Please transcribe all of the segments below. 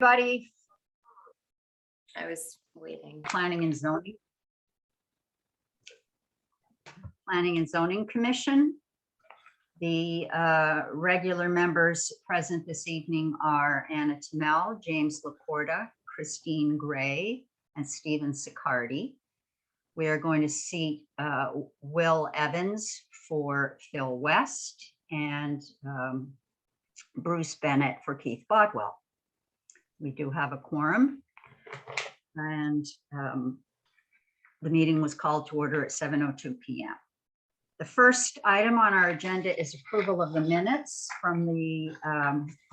Everybody, I was waiting. Planning and Zoning. Planning and Zoning Commission. The regular members present this evening are Anna Tamel, James Laporta, Christine Gray, and Stephen Sicardi. We are going to seat Will Evans for Phil West and Bruce Bennett for Keith Bodwell. We do have a quorum, and the meeting was called to order at 7:02 p.m. The first item on our agenda is approval of the minutes from the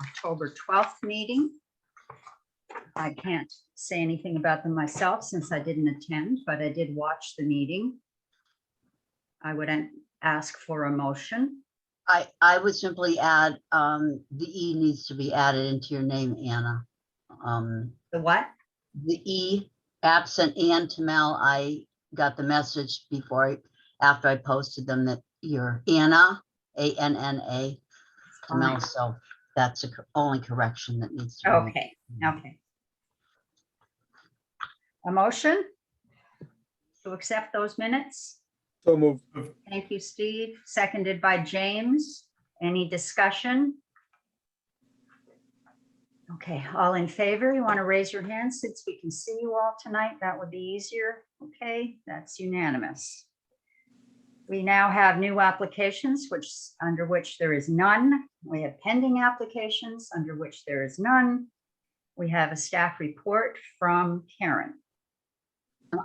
October 12th meeting. I can't say anything about them myself since I didn't attend, but I did watch the meeting. I would ask for a motion. I would simply add, the E needs to be added into your name, Anna. The what? The E, absent Ann Tamel, I got the message after I posted them that you're Anna, A-N-N-A, Tamel, so that's the only correction that needs to be made. Okay, okay. A motion to accept those minutes? So moved. Thank you, Steve. Seconded by James. Any discussion? Okay, all in favor? You want to raise your hand since we can see you all tonight? That would be easier. Okay, that's unanimous. We now have new applications under which there is none. We have pending applications under which there is none. We have a staff report from Karen.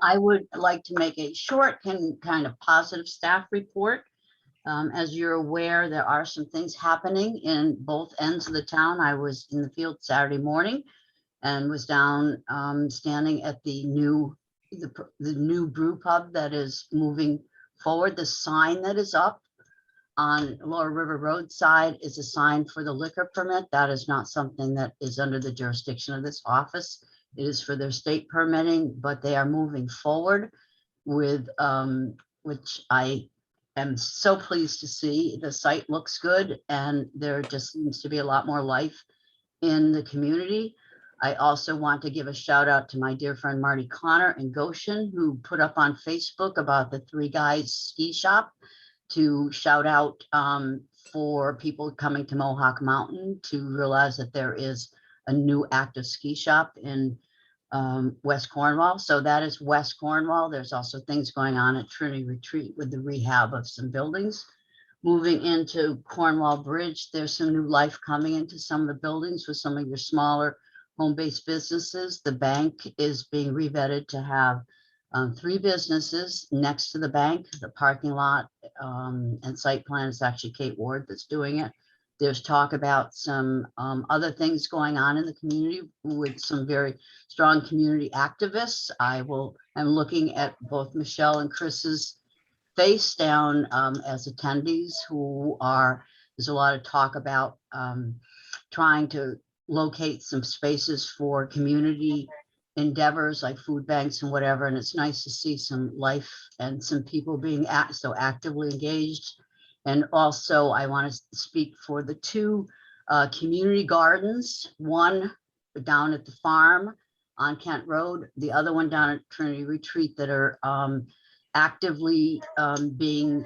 I would like to make a short and kind of positive staff report. As you're aware, there are some things happening in both ends of the town. I was in the field Saturday morning and was down standing at the new brew pub that is moving forward. The sign that is up on Lower River Road side is a sign for the liquor permit. That is not something that is under the jurisdiction of this office. It is for their state permitting, but they are moving forward with which I am so pleased to see. The site looks good and there just seems to be a lot more life in the community. I also want to give a shout out to my dear friend Marty Connor in Goshen, who put up on Facebook about the Three Guys ski shop to shout out for people coming to Mohawk Mountain to realize that there is a new active ski shop in West Cornwall. So that is West Cornwall. There's also things going on at Trinity Retreat with the rehab of some buildings. Moving into Cornwall Bridge, there's some new life coming into some of the buildings with some of your smaller home-based businesses. The bank is being revetted to have 3 businesses next to the bank. The parking lot and site plan is actually Kate Ward that's doing it. There's talk about some other things going on in the community with some very strong community activists. I'm looking at both Michelle and Chris's face down as attendees there's a lot of talk about trying to locate some spaces for community endeavors like food banks and whatever. And it's nice to see some life and some people being so actively engaged. And also I want to speak for the 2 community gardens, one down at the farm on Kent Road, the other one down at Trinity Retreat, that are actively being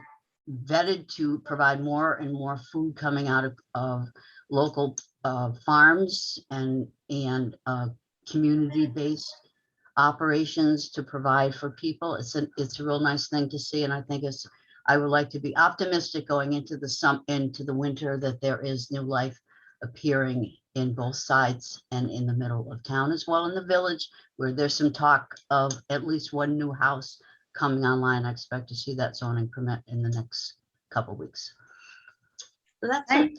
vetted to provide more and more food coming out of local farms and community-based operations to provide for people. It's a real nice thing to see, and I think I would like to be optimistic going into the winter that there is new life appearing in both sides and in the middle of town as well in the village, where there's some talk of at least one new house coming online. I expect to see that zoning permit in the next couple of weeks. So that's it.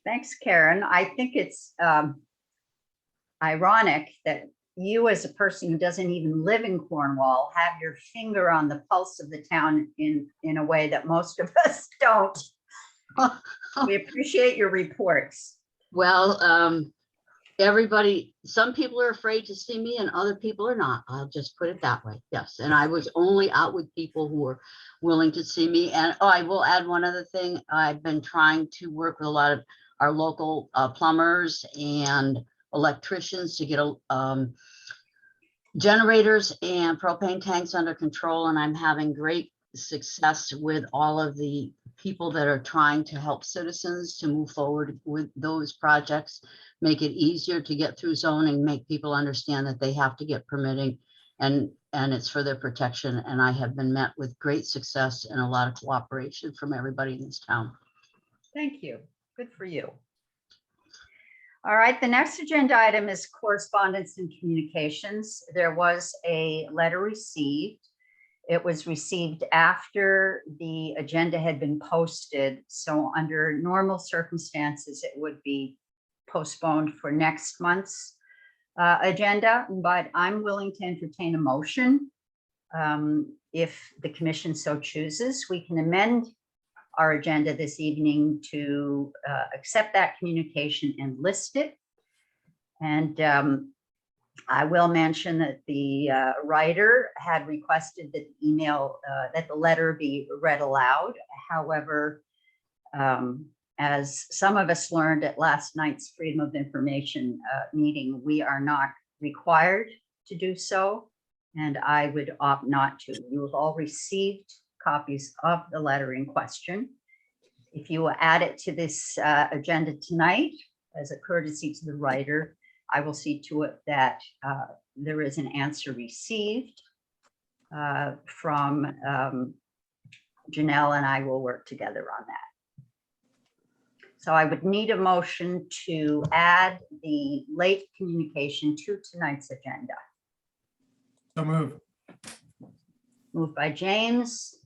Thanks, Karen. I think it's ironic that you, as a person who doesn't even live in Cornwall, have your finger on the pulse of the town in a way that most of us don't. We appreciate your reports. Well, some people are afraid to see me and other people are not. I'll just put it that way. Yes. And I was only out with people who were willing to see me. And I will add one other thing. I've been trying to work with a lot of our local plumbers and electricians to get generators and propane tanks under control, and I'm having great success with all of the people that are trying to help citizens to move forward with those projects, make it easier to get through zoning, make people understand that they have to get permitting, and it's for their protection. And I have been met with great success and a lot of cooperation from everybody in this town. Thank you. Good for you. All right, the next agenda item is correspondence and communications. There was a letter received. It was received after the agenda had been posted. So under normal circumstances, it would be postponed for next month's agenda, but I'm willing to entertain a motion. If the commission so chooses, we can amend our agenda this evening to accept that communication and list it. And I will mention that the writer had requested that the email, that the letter be read aloud. However, as some of us learned at last night's Freedom of Information meeting, we are not required to do so, and I would opt not to. You have all received copies of the letter in question. If you will add it to this agenda tonight as a courtesy to the writer, I will see to it that there is an answer received from Janelle, and I will work together on that. So I would need a motion to add the late communication to tonight's agenda. So move. Moved by James.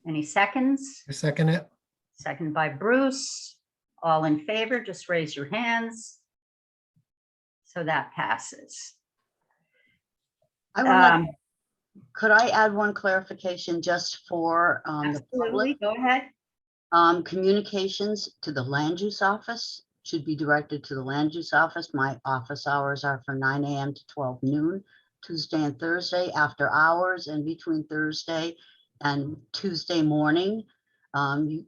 Any seconds? I second it. Second by Bruce. All in favor, just raise your hands. So that passes. I would like, could I add one clarification just for the Absolutely, public? go ahead. Communications to the land use office should be directed to the land use office. My office hours are from 9 a.m. to 12 noon, Tuesday and Thursday after hours, and between Thursday and Tuesday morning. You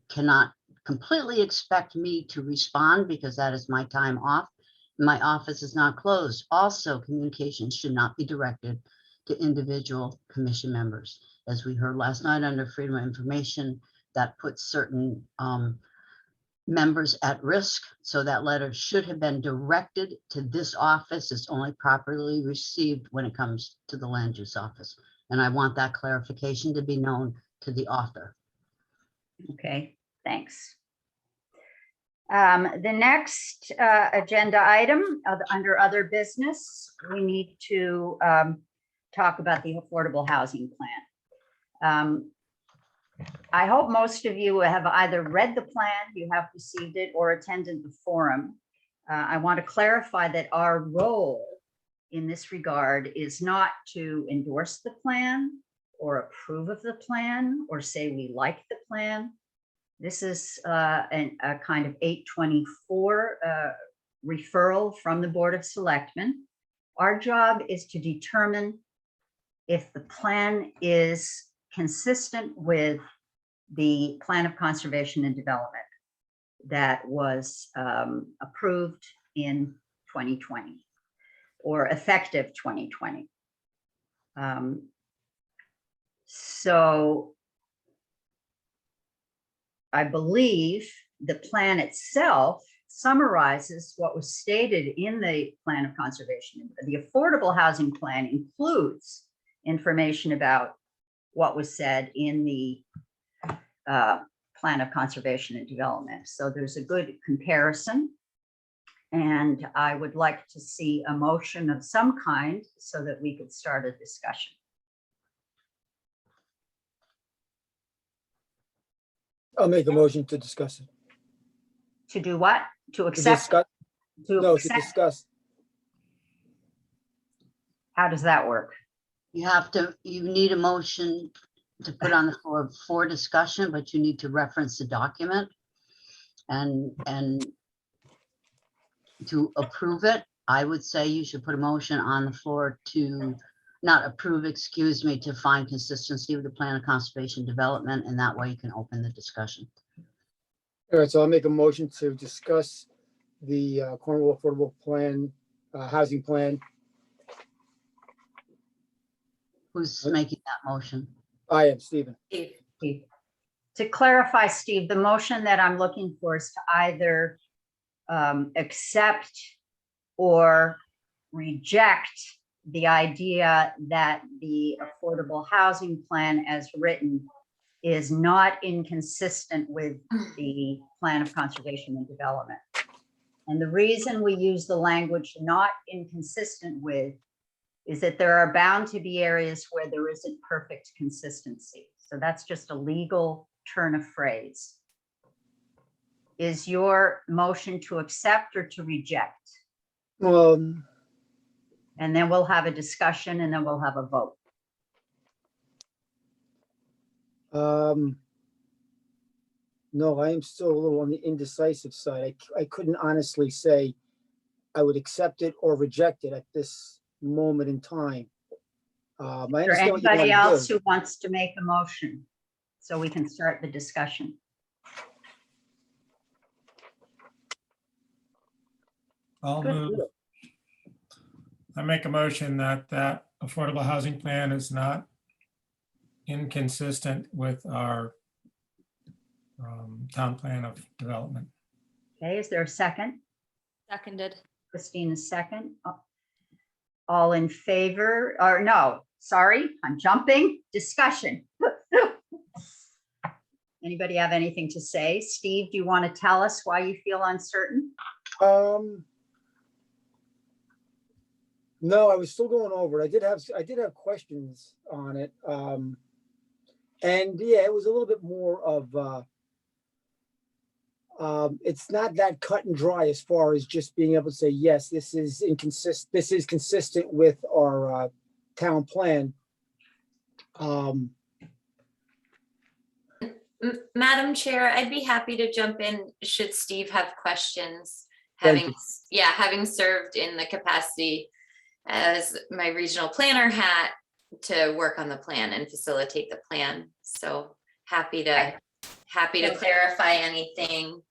cannot completely expect me to respond because that is my time off. My office is not closed. Also, communications should not be directed to individual commission members. As we heard last night under Freedom of Information, that puts certain members at risk. So that letter should have been directed to this office. It's only properly received when it comes to the land use office. And I want that clarification to be known to the author. Okay, thanks. The next agenda item under other business, we need to talk about the affordable housing plan. I hope most of you have either read the plan, you have received it, or attended the forum. I want to clarify that our role in this regard is not to endorse the plan or approve of the plan or say we like the plan. This is a kind of 824 referral from the Board of Selectmen. Our job is to determine if the plan is consistent with the Plan of Conservation and Development that was approved in 2020 or effective 2020. So I believe the plan itself summarizes what was stated in the Plan of Conservation. The Affordable Housing Plan includes information about what was said in the Plan of Conservation and Development. So there's a good comparison. And I would like to see a motion of some kind so that we could start a discussion. I'll make a motion to discuss it. To do what? To To accept? discuss, To no, to accept? discuss. How does that work? You need a motion to put on the floor for discussion, but you need to reference the document and to approve it. I would say you should put a motion on the floor to not approve, excuse me, to find consistency with the Plan of Conservation Development, and that way you can open the discussion. All right, so I'll make a motion to discuss the Cornwall Affordable Plan, Housing Plan. Who's making that motion? I am Stephen. Steve. Steve. To clarify, Steve, the motion that I'm looking for is to either accept or reject the idea that the affordable housing plan as written is not inconsistent with the plan of conservation and development. And the reason we use the language not inconsistent with is that there are bound to be areas where there isn't perfect consistency. So that's just a legal turn of phrase. Is your motion to accept or to reject? And then we'll have a discussion and then we'll have a vote. No, I am still a little on the indecisive side. I couldn't honestly say I would accept it or reject it at this moment in time. I Is there understand what you anybody want to else do. who wants to make a motion so we can start the discussion? I'll Good. move. I make a motion that that affordable housing plan is not inconsistent with our town plan of development. Okay, is there a second? Seconded. Christine is second. All in favor, or no, sorry, I'm jumping. Discussion. Anybody have anything to say? Steve, do you want to tell us why you feel uncertain? No, I was still going over it. I did have questions on it. And yeah, it was a little bit more of it's not that cut and dry as far as just being able to say, yes, this is consistent with our town plan. Madam Chair, I'd be happy to jump in should Steve have questions. Thank Having served in the capacity as my regional planner hat to work on the plan and facilitate the plan. So happy to clarify anything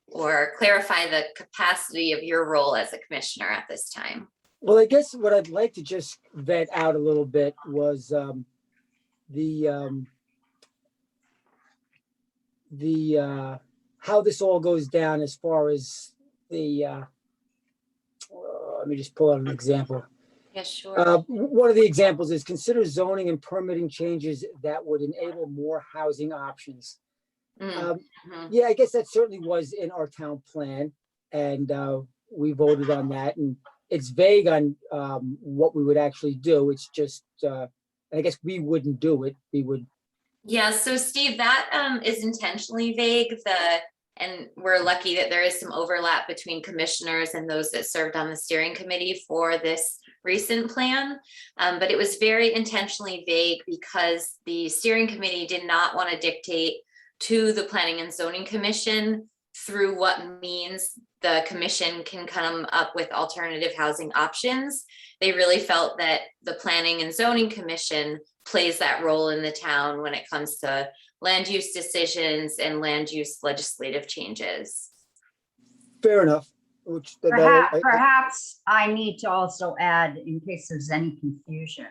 or clarify the capacity of your role as a commissioner at this time. Well, I guess what I'd like to just vet out a little bit was how this all goes down as far as the let me just pull out an example. Yeah, sure. One of the examples is consider zoning and permitting changes that would enable more housing options. Mhm. Yeah, I guess that certainly was in our town plan, and we voted on that. And it's vague on what we would actually do. It's just, I guess we wouldn't do it. We would. Yeah, so Steve, that is intentionally vague. And we're lucky that there is some overlap between commissioners and those that served on the steering committee for this recent plan. But it was very intentionally vague because the steering committee did not want to dictate to the Planning and Zoning Commission through what means the commission can come up with alternative housing options. They really felt that the Planning and Zoning Commission plays that role in the town when it comes to land use decisions and land use legislative changes. Fair enough. Perhaps I need to also add, in case there's any confusion,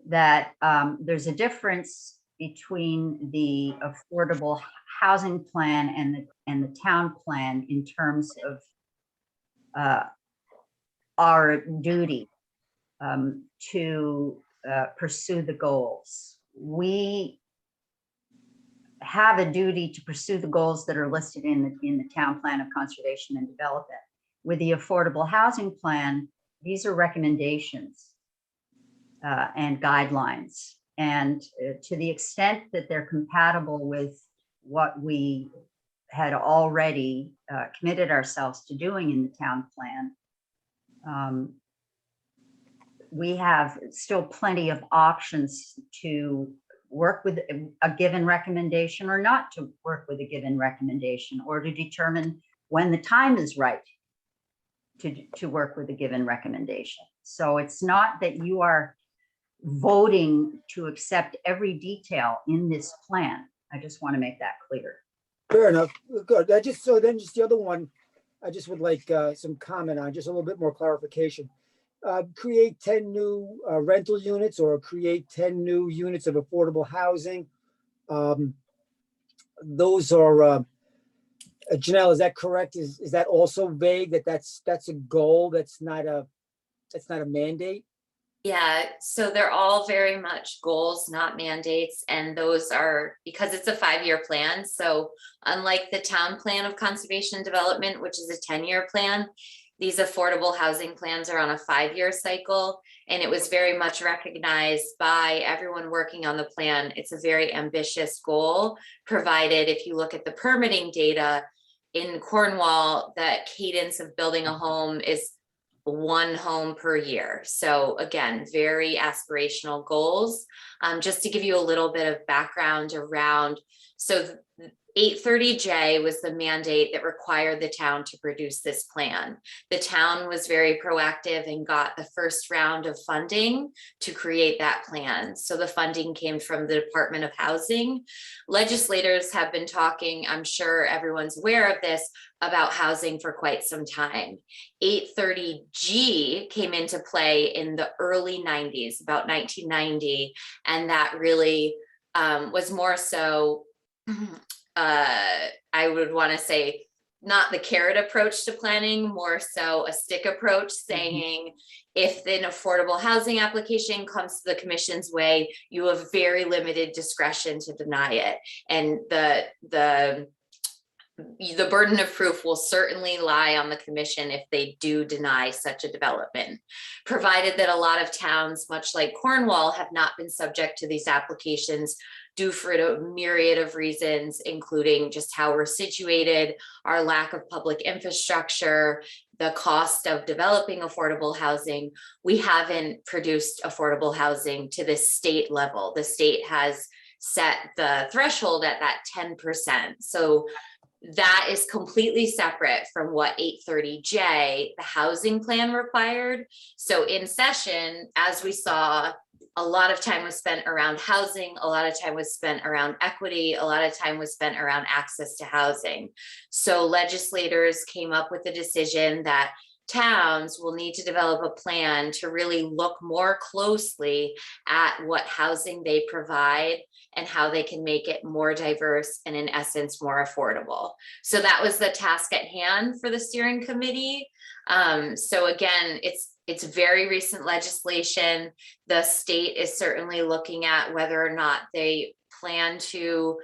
that there's a difference between the affordable housing plan and the town plan in terms of our duty to pursue the goals. We have a duty to pursue the goals that are listed in the town plan of conservation and development. With the affordable housing plan, these are recommendations and guidelines. And to the extent that they're compatible with what we had already committed ourselves to doing in the town plan, we have still plenty of options to work with a given recommendation or not to work with a given recommendation, or to determine when the time is right to work with a given recommendation. So it's not that you are voting to accept every detail in this plan. I just want to make that clear. Fair enough. Good. Just the other one, I just would like some comment on, just a little bit more clarification. Create 10 new rental units or create 10 new units of affordable housing. Those are, Janelle, is that correct? Is that also vague, that's a goal, that's not a mandate? Yeah, so they're all very much goals, not mandates, and those are because it's a 5-year plan. So unlike the town plan of conservation and development, which is a 10-year plan, these affordable housing plans are on a 5-year cycle. And it was very much recognized by everyone working on the plan. It's a very ambitious goal, provided if you look at the permitting data in Cornwall, that cadence of building a home is 1 home per year. So again, very aspirational goals. Just to give you a little bit of background around, so 830J was the mandate that required the town to produce this plan. The town was very proactive and got the first round of funding to create that plan. So the funding came from the Department of Housing. Legislators have been talking, I'm sure everyone's aware of this, about housing for quite some time. 830G came into play in the early 90s, about 1990, and that really was more so I would want to say not the carrot approach to planning, more so a stick approach, saying if an affordable housing application comes to the commission's way, you have very limited discretion to deny it. And the burden of proof will certainly lie on the commission if they do deny such a development, provided that a lot of towns, much like Cornwall, have not been subject to these applications due for a myriad of reasons, including just how we're situated, our lack of public infrastructure, the cost of developing affordable housing. We haven't produced affordable housing to the state level. The state has set the threshold at that 10%. So that is completely separate from what 830J, the housing plan, required. So in session, as we saw, a lot of time was spent around housing, a lot of time was spent around equity, a lot of time was spent around access to housing. So legislators came up with the decision that towns will need to develop a plan to really look more closely at what housing they provide and how they can make it more diverse and, in essence, more affordable. So that was the task at hand for the steering committee. So again, it's very recent legislation. The state is certainly looking at whether or not they plan to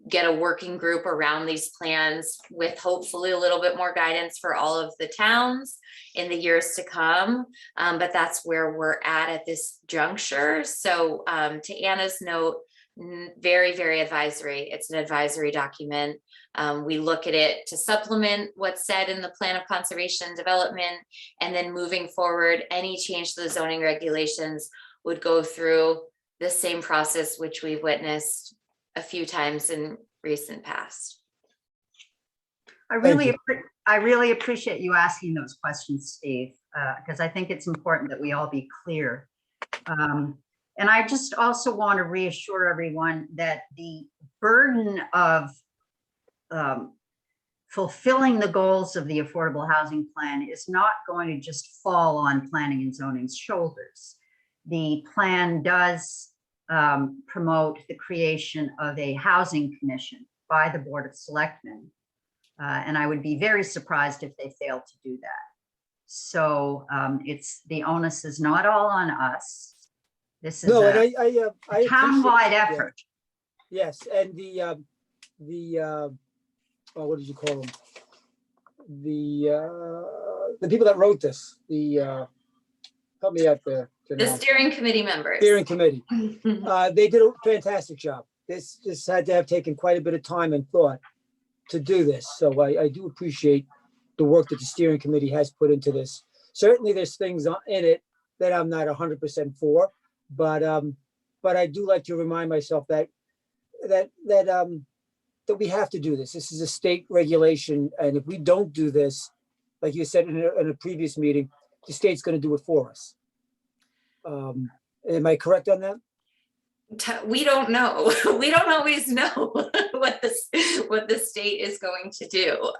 get a working group around these plans with hopefully a little bit more guidance for all of the towns in the years to come. But that's where we're at this juncture. So to Anna's note, very, very advisory. It's an advisory document. We look at it to supplement what's said in the plan of conservation and development, and then moving forward, any change to the zoning regulations would go through the same process which we've witnessed a few times in recent past. I really appreciate you asking those questions, Steve, because I think it's important that we all be clear. And I just also want to reassure everyone that the burden of fulfilling the goals of the affordable housing plan is not going to just fall on planning and zoning's shoulders. The plan does promote the creation of a housing commission by the Board of Selectmen. And I would be very surprised if they failed to do that. So the onus is not all on us. This is a town-wide effort. Yes, and the what did you call them? The people that wrote this, help me out there. The steering committee members. Steering committee. They did a fantastic job. This had to have taken quite a bit of time and thought to do this. So I do appreciate the work that the steering committee has put into this. Certainly there's things in it that I'm not 100% for, but I do like to remind myself that we have to do this. This is a state regulation, and if we don't do this, like you said in a previous meeting, the state's going to do it for us. Am I correct on that? We don't know. We don't always know. what the state is going to do,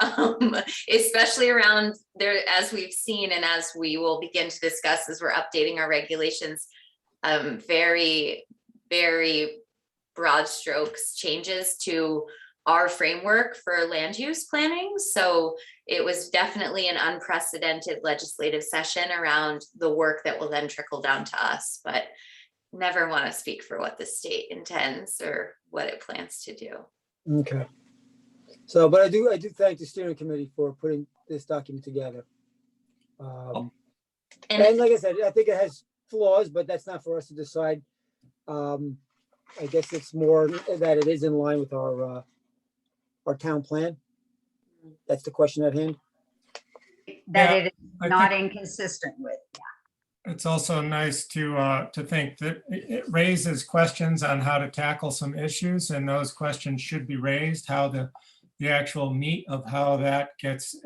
especially around there, as we've seen and as we will begin to discuss as we're updating our regulations. Very, very broad strokes changes to our framework for land use planning. So it was definitely an unprecedented legislative session around the work that will then trickle down to us, but never want to speak for what the state intends or what it plans to do. Okay. So, but I do thank the steering committee for putting this document together. And like I said, I think it has flaws, but that's not for us to decide. I guess it's more that it is in line with our town plan. That's the question at hand. That Yeah, it is I not think- inconsistent with. It's also nice to think that it raises questions on how to tackle some issues, and those questions should be raised. How the actual meat of how that gets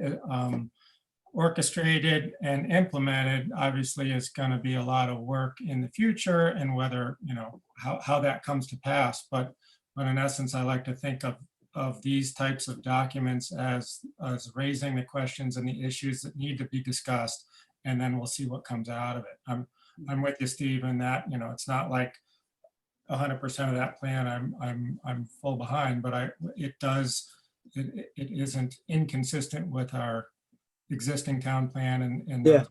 orchestrated and implemented, obviously, is going to be a lot of work in the future, and whether, you know, how that comes to pass. But in essence, I like to think of these types of documents as raising the questions and the issues that need to be discussed, and then we'll see what comes out of it. I'm with you, Steve, in that, you know, it's not like 100% of that plan I'm full behind, but it isn't inconsistent with our existing town plan, and Yeah.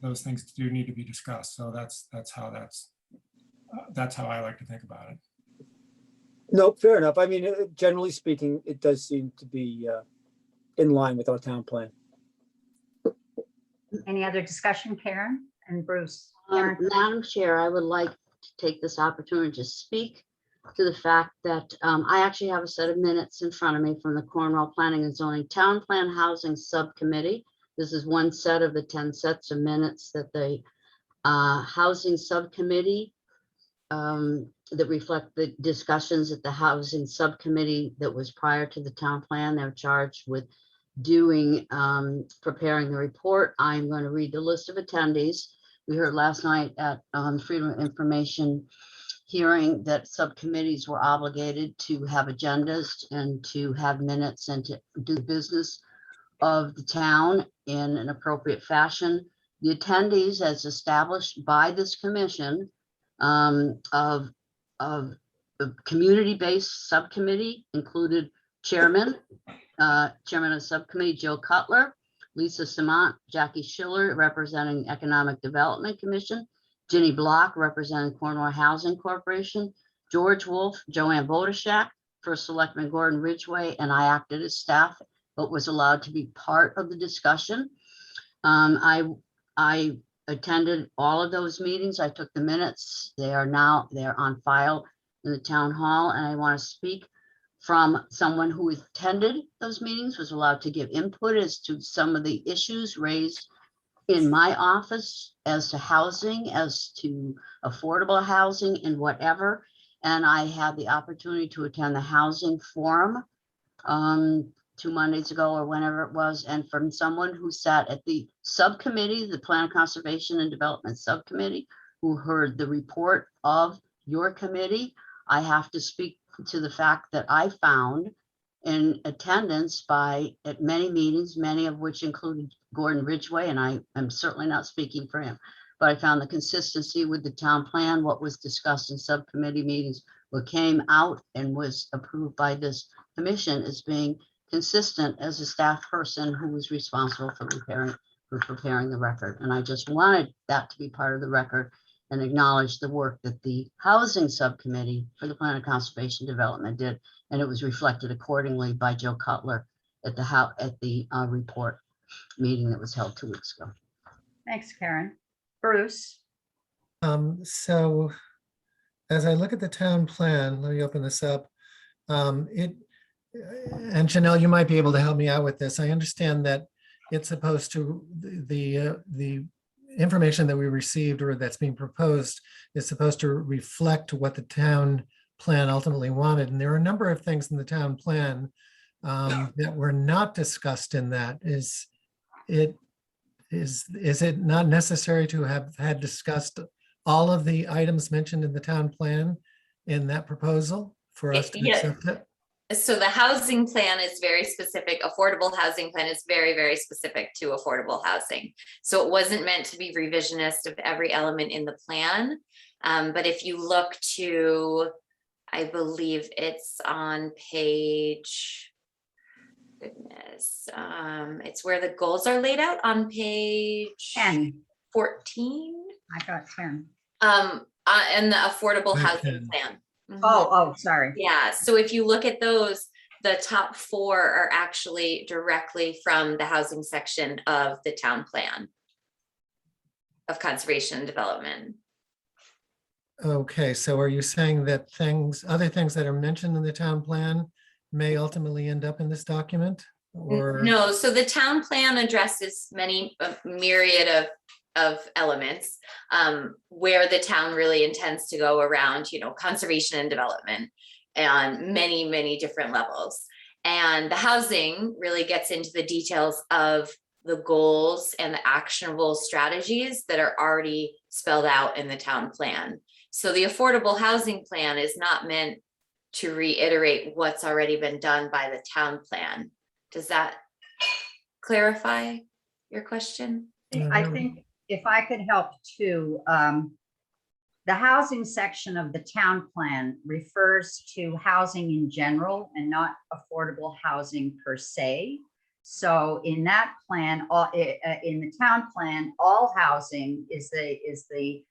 those things do need to be discussed. So that's how I like to think about it. No, fair enough. I mean, generally speaking, it does seem to be in line with our town plan. Any other discussion, Karen and Bruce? Karen? Madam Chair, I would like to take this opportunity to speak to the fact that I actually have a set of minutes in front of me from the Cornwall Planning and Zoning Town Plan Housing Subcommittee. This is one set of the 10 sets of minutes that the Housing Subcommittee that reflect the discussions at the Housing Subcommittee that was prior to the town plan. They're charged with doing, preparing the report. I'm going to read the list of attendees. We heard last night at Freedom of Information hearing that subcommittees were obligated to have agendas and to have minutes and to do business of the town in an appropriate fashion. The attendees, as established by this commission, of the community-based subcommittee, included chairman of subcommittee Joe Cutler, Lisa Samant, Jackie Schiller representing Economic Development Commission, Ginny Block representing Cornwall Housing Corporation, George Wolf, Joanne Bodashak, First Selectman Gordon Ridgway, and I acted as staff, but was allowed to be part of the discussion. I attended all of those meetings. I took the minutes. They're on file in the town hall, and I want to speak from someone who attended those meetings, was allowed to give input as to some of the issues raised in my office as to housing, as to affordable housing and whatever. And I had the opportunity to attend the housing forum 2 Mondays ago or whenever it was, and from someone who sat at the subcommittee, the Plan Conservation and Development Subcommittee, who heard the report of your committee. I have to speak to the fact that I found in attendance at many meetings, many of which included Gordon Ridgway, and I am certainly not speaking for him, but I found the consistency with the town plan, what was discussed in subcommittee meetings, what came out and was approved by this commission as being consistent as a staff person who was responsible for preparing the record. And I just wanted that to be part of the record and acknowledge the work that the Housing Subcommittee for the Plan of Conservation Development did. And it was reflected accordingly by Joe Cutler at the report meeting that was held 2 weeks ago. Thanks, Karen. Bruce? So as I look at the town plan, let me open this up. And Janelle, you might be able to help me out with this. I understand that it's supposed to, the information that we received or that's being proposed is supposed to reflect what the town plan ultimately wanted. And there are a number of things in the town plan that were not discussed in that. Is it not necessary to have had discussed all of the items mentioned in the town plan in that proposal for us to Yeah. accept it? So the housing plan is very specific. Affordable housing plan is very, very specific to affordable housing. So it wasn't meant to be revisionist of every element in the plan. But if you look to, I believe it's on page, goodness, it's where the goals are laid out on page 10, 14. I got 10. And the affordable Very housing good. plan. Mhm. Oh, sorry. Yeah, so if you look at those, the top 4 are actually directly from the housing section of the town plan of conservation and development. Okay, so are you saying that other things that are mentioned in the town plan may ultimately end up in this document? Or? No, so the town plan addresses many myriad of elements where the town really intends to go around, conservation and development on many, many different levels. And the housing really gets into the details of the goals and the actionable strategies that are already spelled out in the town plan. So the affordable housing plan is not meant to reiterate what's already been done by the town plan. Does that clarify your question? I think if I could help too, the housing section of the town plan refers to housing in general and not affordable housing per se. So in that plan, in the town plan, all housing is the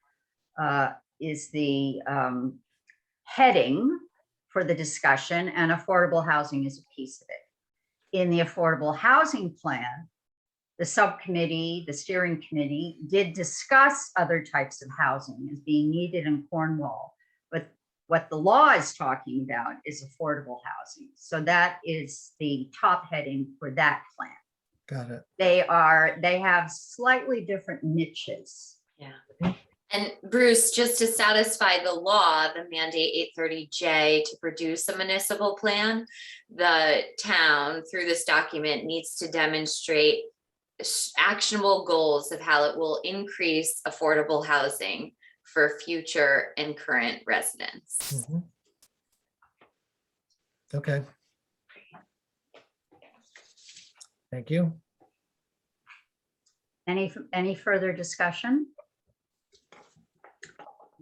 heading for the discussion, and affordable housing is a piece of it. In the affordable housing plan, the subcommittee, the steering committee did discuss other types of housing as being needed in Cornwall. But what the law is talking about is affordable housing. So that is the top heading for that plan. Got it. They have slightly different niches. Yeah. And Bruce, just to satisfy the law, the mandate 830J to produce a municipal plan, the town through this document needs to demonstrate actionable goals of how it will increase affordable housing for future and current residents. Mhm. Okay. Thank you. Any further discussion?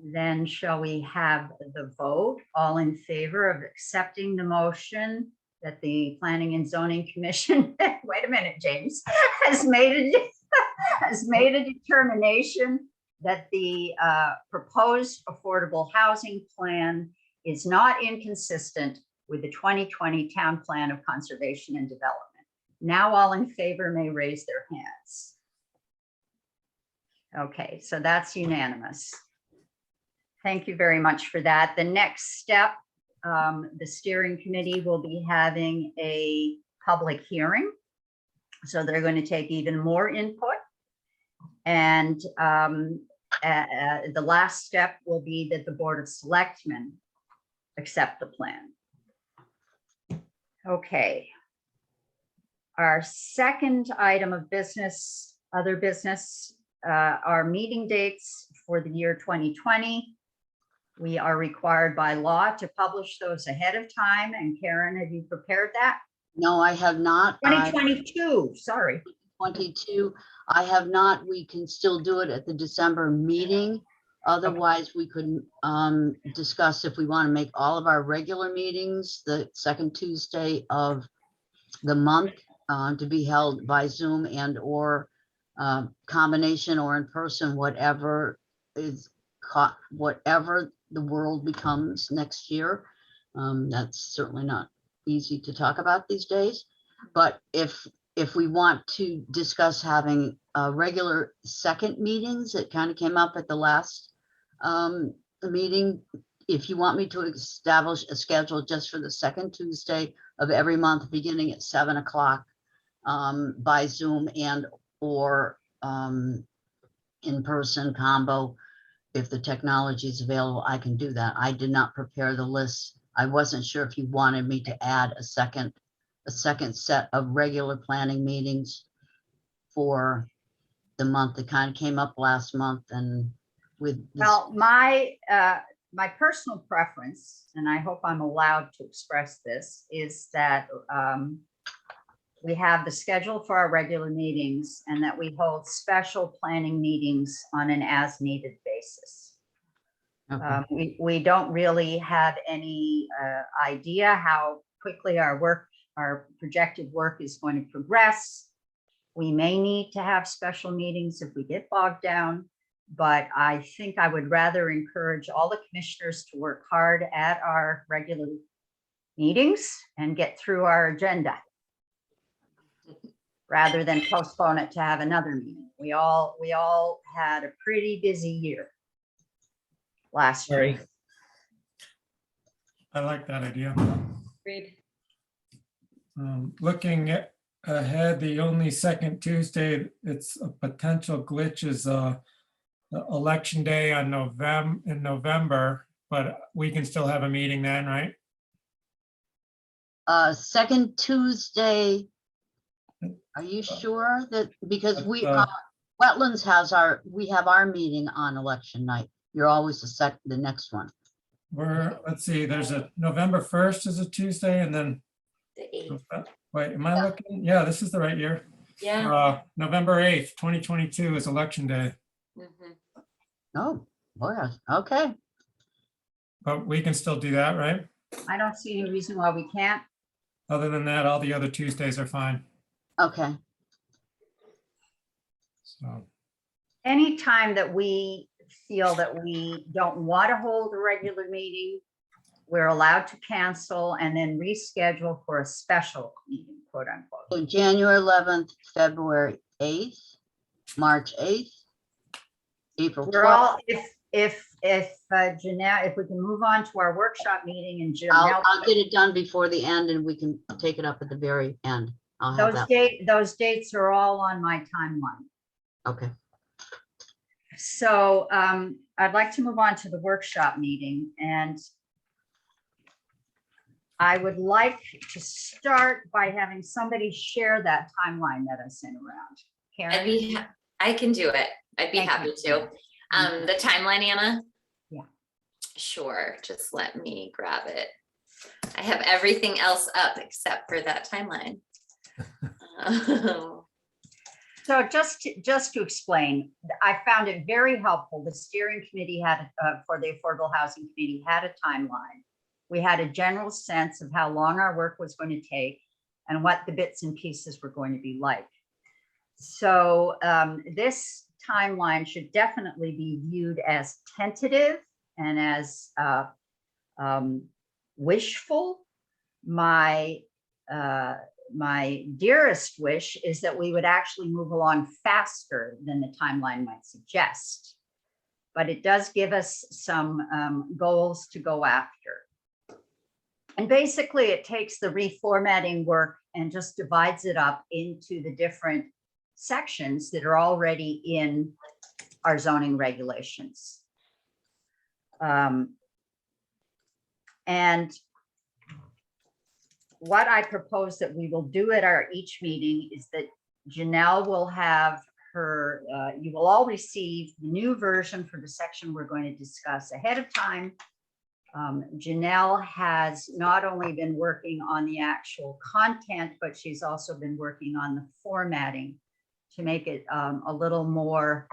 Then shall we have the vote? All in favor of accepting the motion that the Planning and Zoning Commission, wait a minute, James, has made a determination that the proposed affordable housing plan is not inconsistent with the 2020 Town Plan of Conservation and Development. Now all in favor may raise their hands. Okay, so that's unanimous. Thank you very much for that. The next step, the steering committee will be having a public hearing. So they're going to take even more input. And the last step will be that the Board of Selectmen accept the plan. Okay. Our second item of business, other business, are meeting dates for the year 2020. We are required by law to publish those ahead of time. And Karen, have you prepared that? No, I have not. 2022, sorry. 22, I have not. We can still do it at the December meeting. Otherwise, we could discuss if we want to make all of our regular meetings the second Tuesday of the month to be held by Zoom and or combination or in person, whatever the world becomes next year. That's certainly not easy to talk about these days. But if we want to discuss having regular second meetings, it kind of came up at the last meeting. If you want me to establish a schedule just for the second Tuesday of every month, beginning at 7 o'clock by Zoom and or in person combo, if the technology is available, I can do that. I did not prepare the list. I wasn't sure if you wanted me to add a second set of regular planning meetings for the month that kind of came up last month and with. Well, my my personal preference, and I hope I'm allowed to express this, is that we have the schedule for our regular meetings and that we hold special planning meetings on an as-needed basis. Okay. We don't really have any idea how quickly our projected work is going to progress. We may need to have special meetings if we get bogged down, but I think I would rather encourage all the commissioners to work hard at our regular meetings and get through our agenda rather than postpone it to have another meeting. We all had a pretty busy year last year. Sorry. I like that idea. Agreed. Looking ahead, the only second Tuesday, it's a potential glitch is the election day on November, but we can still have a meeting then, right? Second Tuesday. Are you sure that, because Wetlands we have our meeting on election night. You're always the next one. Let's see, there's a November 1st is a Tuesday and then, The 8th. wait, am I looking? Yeah, this is the right year. Yeah. November 8th, 2022 is election day, Mhm. Oh, boy, okay. but we can still do that, right? I don't see any reason why we can't. Other than that, all the other Tuesdays are fine. Okay. So, Anytime that we feel that we don't want to hold a regular meeting, we're allowed to cancel and then reschedule for a special meeting, quote unquote. So January 11th, February 8th, March 8th, April We're 12th. all, if Janelle, if we can move on to our workshop meeting and Janelle, I'll get it done before the end and we can take it up at the very end. I'll have that. those dates are all on my timeline. Okay. So I'd like to move on to the workshop meeting, and I would like to start by having somebody share that timeline that I sent around. Karen? I can do it. I'd be Thank happy you. to. The timeline, Anna? Yeah. Sure, just let me grab it. I have everything else up except for that timeline. So just to explain, I found it very helpful. The steering committee had, for the Affordable Housing Committee, had a timeline. We had a general sense of how long our work was going to take and what the bits and pieces were going to be like. So this timeline should definitely be viewed as tentative and as wishful. My dearest wish is that we would actually move along faster than the timeline might suggest. But it does give us some goals to go after. And basically it takes the reformatting work and just divides it up into the different sections that are already in our zoning regulations. And what I propose that we will do at our each meeting is that Janelle will have her, you will all receive the new version for the section we're going to discuss ahead of time. Janelle has not only been working on the actual content, but she's also been working on the formatting to make it a little more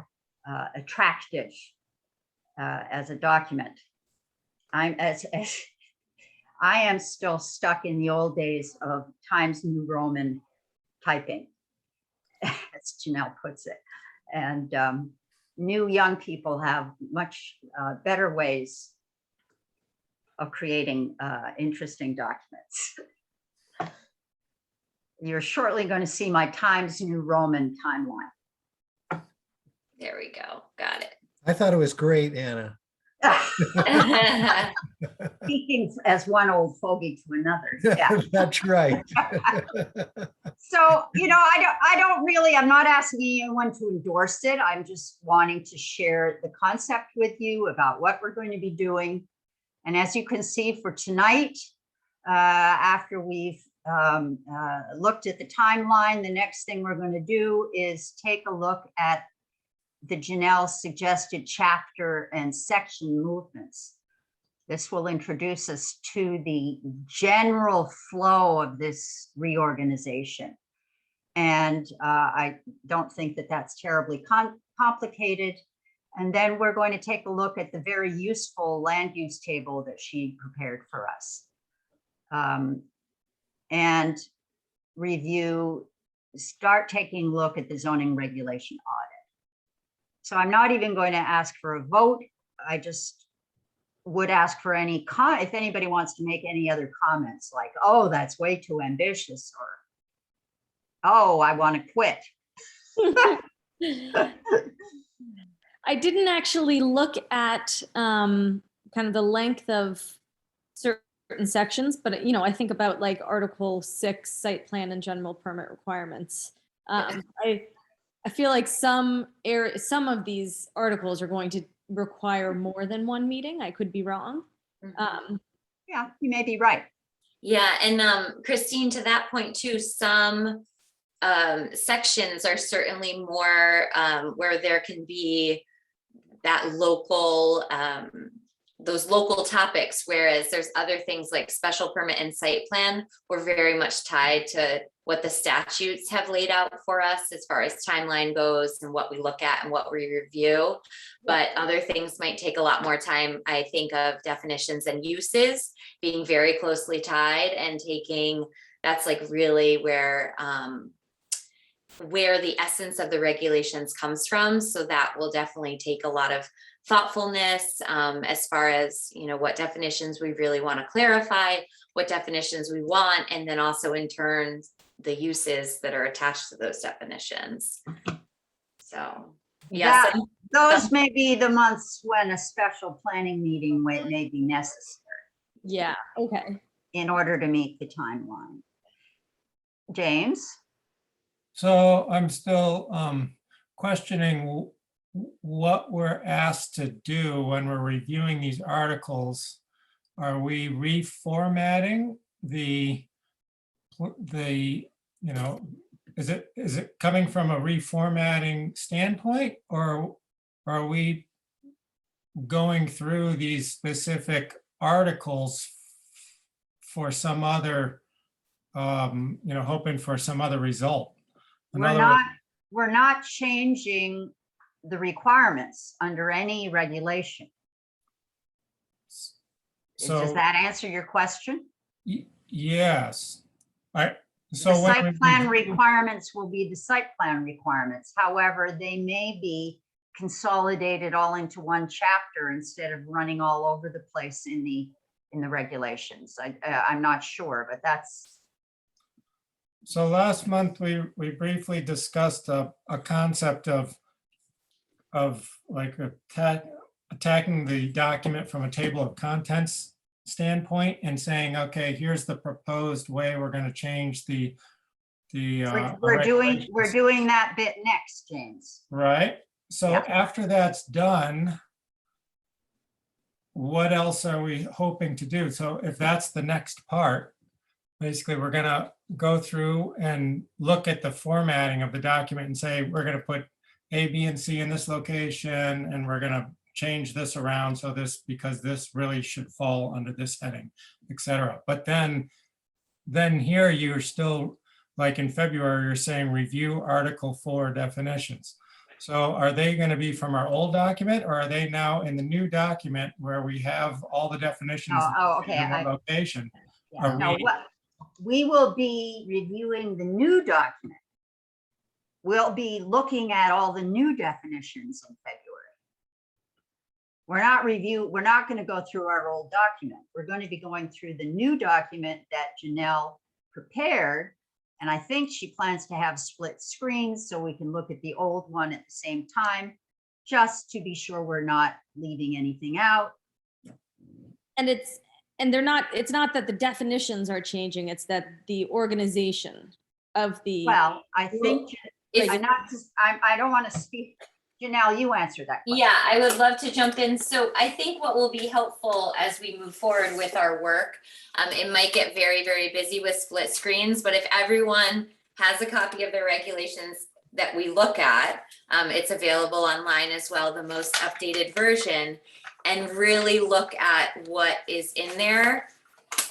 attractive as a document. I am still stuck in the old days of Times New Roman typing, as Janelle puts it. And new young people have much better ways of creating interesting documents. You're shortly going to see my Times New Roman timeline. There we go. Got it. I thought it was great, Anna. Speaking as one old fogey to another. Yeah. That's right. So, I'm not asking anyone to endorse it. I'm just wanting to share the concept with you about what we're going to be doing. And as you can see for tonight, after we've looked at the timeline, the next thing we're going to do is take a look at the Janelle suggested chapter and section movements. This will introduce us to the general flow of this reorganization. And I don't think that that's terribly complicated. And then we're going to take a look at the very useful land use table that she prepared for us. And start taking a look at the zoning regulation audit. So I'm not even going to ask for a vote. I just would ask for if anybody wants to make any other comments, like, oh, that's way too ambitious, or, oh, I want to quit. I didn't actually look at kind of the length of certain sections, but I think about like Article 6, site plan and general permit requirements. I feel like some of these articles are going to require more than one meeting. I could be wrong. Yeah, you may be right. Yeah, and Christine, to that point too, some sections are certainly more where there can be that local, those local topics, whereas there's other things like special permit and site plan were very much tied to what the statutes have laid out for us as far as timeline goes and what we look at and what we review. But other things might take a lot more time. I think of definitions and uses being very closely tied and that's like really where the essence of the regulations comes from. So that will definitely take a lot of thoughtfulness as far as, what definitions we really want to clarify, what definitions we want, and then also in turn, the uses that are attached to those definitions. So, yes. Those may be the months when a special planning meeting may be necessary. Yeah, okay. In order to meet the timeline. James? So I'm still questioning what we're asked to do when we're reviewing these articles. Are we reformatting is it coming from a reformatting standpoint, or are we going through these specific articles for some other, hoping for some other result? We're not changing the requirements under any regulation. So does that answer your question? Yes. The site plan requirements will be the site plan requirements. However, they may be consolidated all into one chapter instead of running all over the place in the regulations. I'm not sure, but that's. So last month we briefly discussed a concept of like attacking the document from a table of contents standpoint and saying, okay, here's the proposed way we're going to change the we're doing that bit next, James. Right. So yeah. After that's done, what else are we hoping to do? So if that's the next part, basically we're going to go through and look at the formatting of the document and say, we're going to put A, B, and C in this location, and we're going to change this around because this really should fall under this heading, etc. But then here you're still, like in February, you're saying review Article 4 definitions. So are they going to be from our old document, or are they now in the new document where we have all the definitions okay. in one location? Yeah, no, we will be reviewing the new document. We'll be looking at all the new definitions in February. We're not going to go through our old document. We're going to be going through the new document that Janelle prepared. And I think she plans to have split screens so we can look at the old one at the same time, just to be sure we're not leaving anything out. And it's not that the definitions are changing, it's that the organization of the. Well, I think I don't want to speak. Janelle, you answer that question. Yeah, I would love to jump in. So I think what will be helpful as we move forward with our work, it might get very, very busy with split screens, but if everyone has a copy of the regulations that we look at. It's available online as well, the most updated version, and really look at what is in there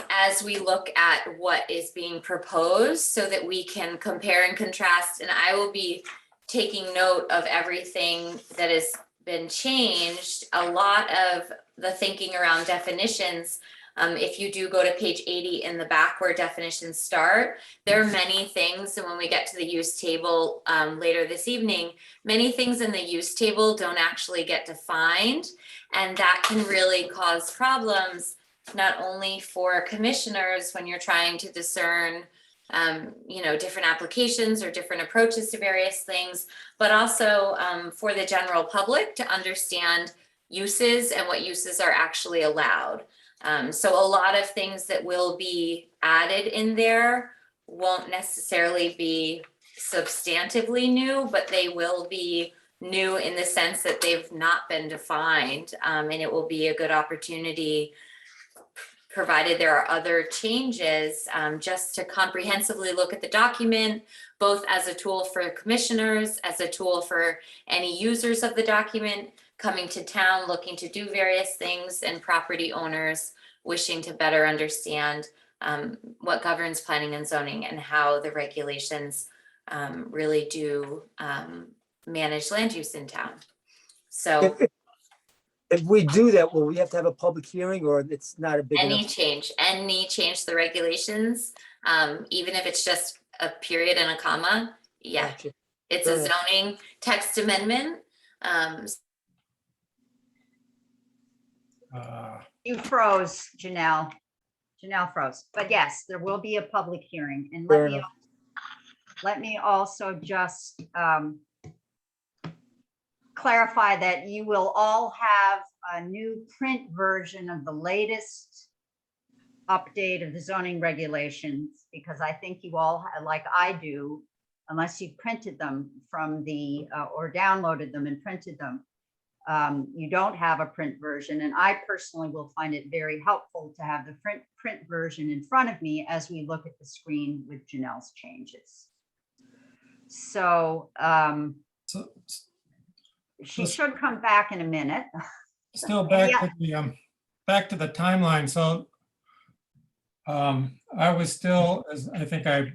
as we look at what is being proposed so that we can compare and contrast. And I will be taking note of everything that has been changed. A lot of the thinking around definitions, if you do go to page 80 in the back where definitions start, there are many things, and when we get to the use table later this evening, many things in the use table don't actually get defined, and that can really cause problems not only for commissioners when you're trying to discern different applications or different approaches to various things, but also for the general public to understand uses and what uses are actually allowed. So a lot of things that will be added in there won't necessarily be substantively new, but they will be new in the sense that they've not been defined. And it will be a good opportunity, provided there are other changes, just to comprehensively look at the document, both as a tool for commissioners, as a tool for any users of the document coming to town, looking to do various things, and property owners wishing to better understand what governs planning and zoning and how the regulations really do manage land use in town. So If we do that, will we have to have a public hearing, or it's not a big any enough? change to the regulations, even if it's just a period and a comma, yeah, Gotcha. it's a Go ahead. zoning text amendment. You froze, Janelle. Janelle froze, but yes, there will be a public hearing, and Fair enough. let me also just clarify that you will all have a new print version of the latest update of the zoning regulations, because I think you all, like I do, unless you printed them from the, or downloaded them and printed them, you don't have a print version. And I personally will find it very helpful to have the print version in front of me as we look at the screen with Janelle's changes. So So she should come back in a minute. still back Yeah. to the, back to the timeline. So I was still, as I think I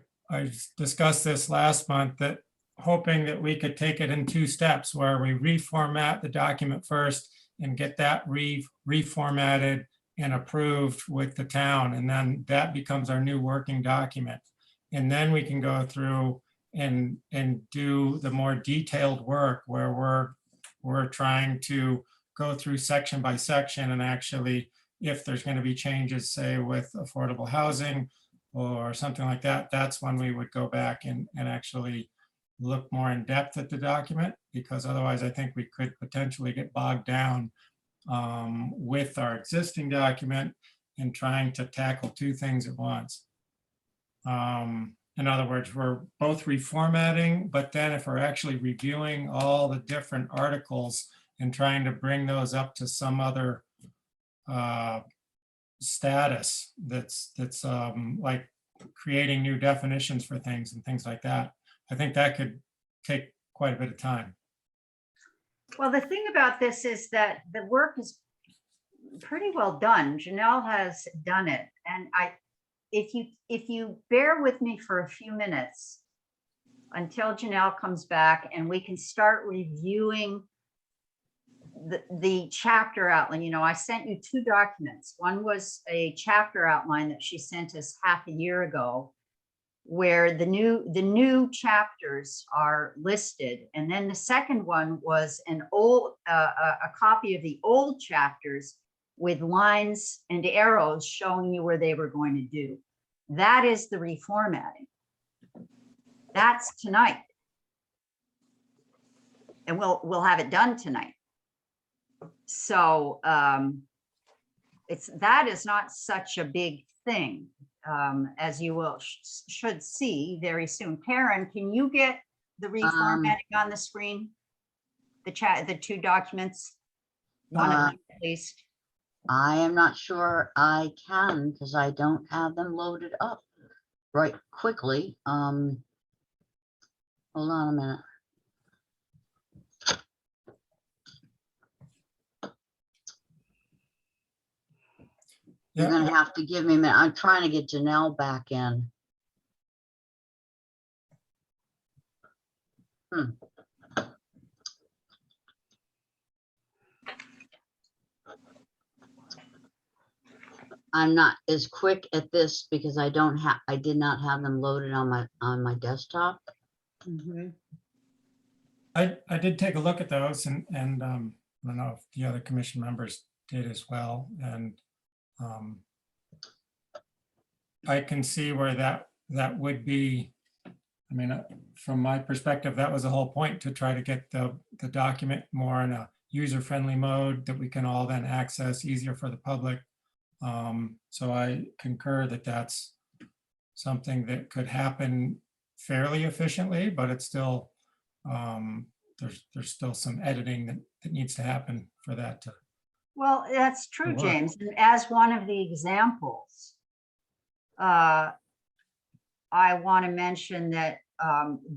discussed this last month, that hoping that we could take it in 2 steps where we reformat the document first and get that reformatted and approved with the town. And then that becomes our new working document. And then we can go through and do the more detailed work where we're trying to go through section by section, and actually, if there's going to be changes, say with affordable housing or something like that, that's when we would go back and actually look more in depth at the document, because otherwise I think we could potentially get bogged down with our existing document and trying to tackle 2 things at once. In other words, we're both reformatting, but then if we're actually reviewing all the different articles and trying to bring those up to some other status that's like creating new definitions for things and things like that, I think that could take quite a bit of time. Well, the thing about this is that the work is pretty well done. Janelle has done it. And if you bear with me for a few minutes until Janelle comes back and we can start reviewing the chapter outline. I sent you 2 documents. One was a chapter outline that she sent us half a year ago, where the new chapters are listed. And then the second one was an old, a copy of the old chapters with lines and arrows showing you where they were going to do. That is the reformatting. That's tonight. And we'll have it done tonight. So that is not such a big thing, as you will should see very soon. Karen, can you get the reformatting on the screen? The 2 documents, one at least. I am not sure I can, because I don't have them loaded up right quickly. Hold on a minute. You're Yeah, gonna have to give me a minute. I'm trying to get Janelle back in. I'm not as quick at this because I did not have them loaded on my desktop. I did take a look at those and I don't know if the other commission members did as well. And I can see where that would be. I mean, from my perspective, that was the whole point, to try to get the document more in a user-friendly mode that we can all then access easier for the public. So I concur that that's something that could happen fairly efficiently, but it's still, there's still some editing that needs to happen for that to. Well, that's true, work. James. And as one of the examples, I want to mention that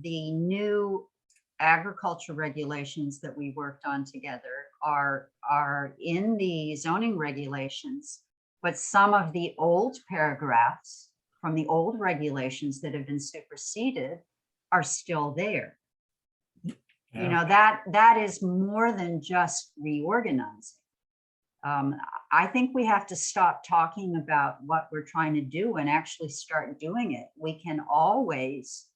the new agriculture regulations that we worked on together are in the zoning regulations, but some of the old paragraphs from the old regulations that have been superseded are still there. You know, that is more than just reorganizing. I think we have to stop talking about what we're trying to do and actually start doing it. We can always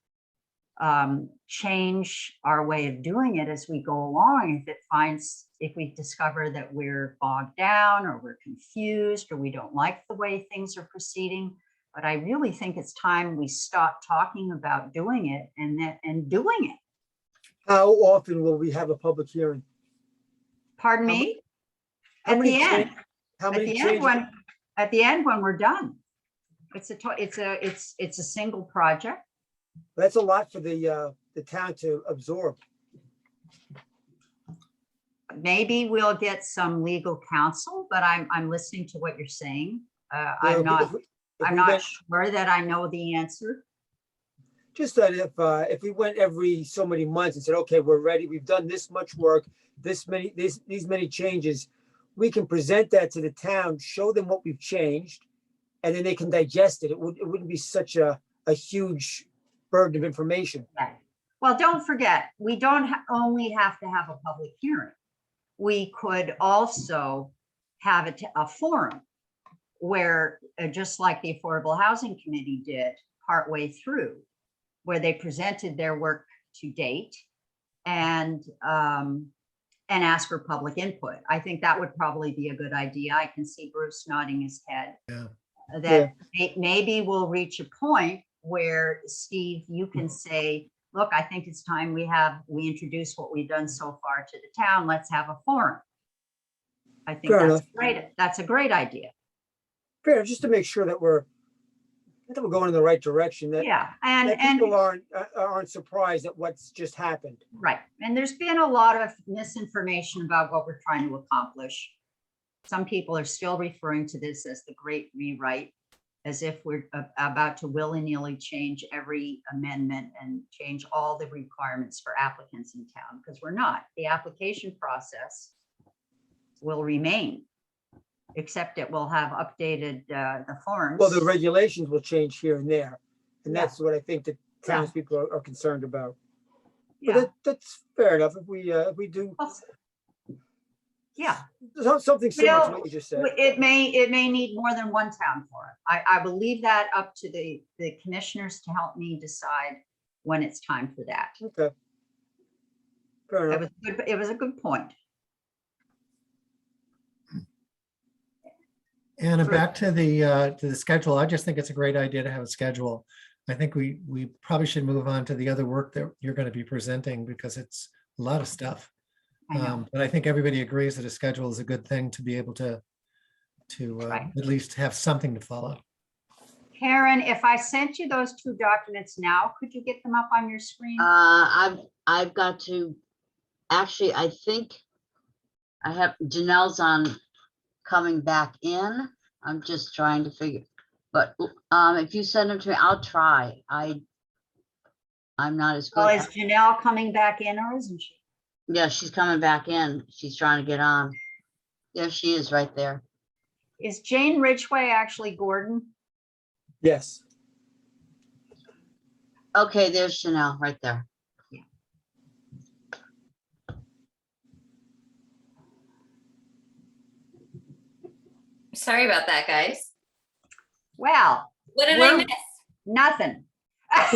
change our way of doing it as we go along. If we discover that we're bogged down or we're confused or we don't like the way things are proceeding. But I really think it's time we stop talking about doing it and doing it. How often will we have a public hearing? Pardon How me? How At many the end. How At many the end, changes? at the end, when we're done. It's a single project. That's a lot for the town to absorb. Maybe we'll get some legal counsel, but I'm listening to what you're saying. You I'm know, not if we went- sure that I know the answer. Just that if we went every so many months and said, okay, we're ready, we've done this much work, these many changes, we can present that to the town, show them what we've changed, and then they can digest it. It wouldn't be such a huge burden of information. Right. Well, don't forget, we don't only have to have a public hearing. We could also have a forum where, just like the Affordable Housing Committee did partway through, where they presented their work to date and ask for public input. I think that would probably be a good idea. I can see Bruce nodding his head. Yeah. That maybe we'll reach a point where, Steve, you can say, look, I think it's time we introduce what we've done so far to the town. Let's have a forum. I think Fair that's enough. great. That's a great idea. Fair, just to make sure that we're going in the right direction, that Yeah, that and people aren't surprised at what's just happened. right. And there's been a lot of misinformation about what we're trying to accomplish. Some people are still referring to this as the great rewrite, as if we're about to willy-nilly change every amendment and change all the requirements for applicants in town, because we're not. The application process will remain, except it will have updated the forms. Well, the regulations will change here and there. And Yeah. that's what I think the townspeople are concerned about. Yeah. But that's fair enough. If we do Yeah, something similar to Well, what you just said. it may need more than one town for it. I will leave that up to the commissioners to help me decide when it's time for that. Okay. Fair enough. It was a good point. And Sure. back to the schedule, I just think it's a great idea to have a schedule. I think we probably should move on to the other work that you're going to be presenting, because it's a lot of stuff. I know. But I think everybody agrees that a schedule is a good thing to be able to Right. at least have something to follow. Karen, if I sent you those two documents now, could you get them up on your screen? I've got to, actually, I think I have Janelle's on coming back in. I'm just trying to figure, but if you send them to me, I'll try. I'm not as Well, good. is Janelle coming back in, or isn't she? Yeah, she's coming back in. She's trying to get on. There she is right there. Is Jane Ridgway actually Gordon? Yes. Okay, there's Chanel right there. Sorry about that, guys. Well, What did I We're- miss? nothing. I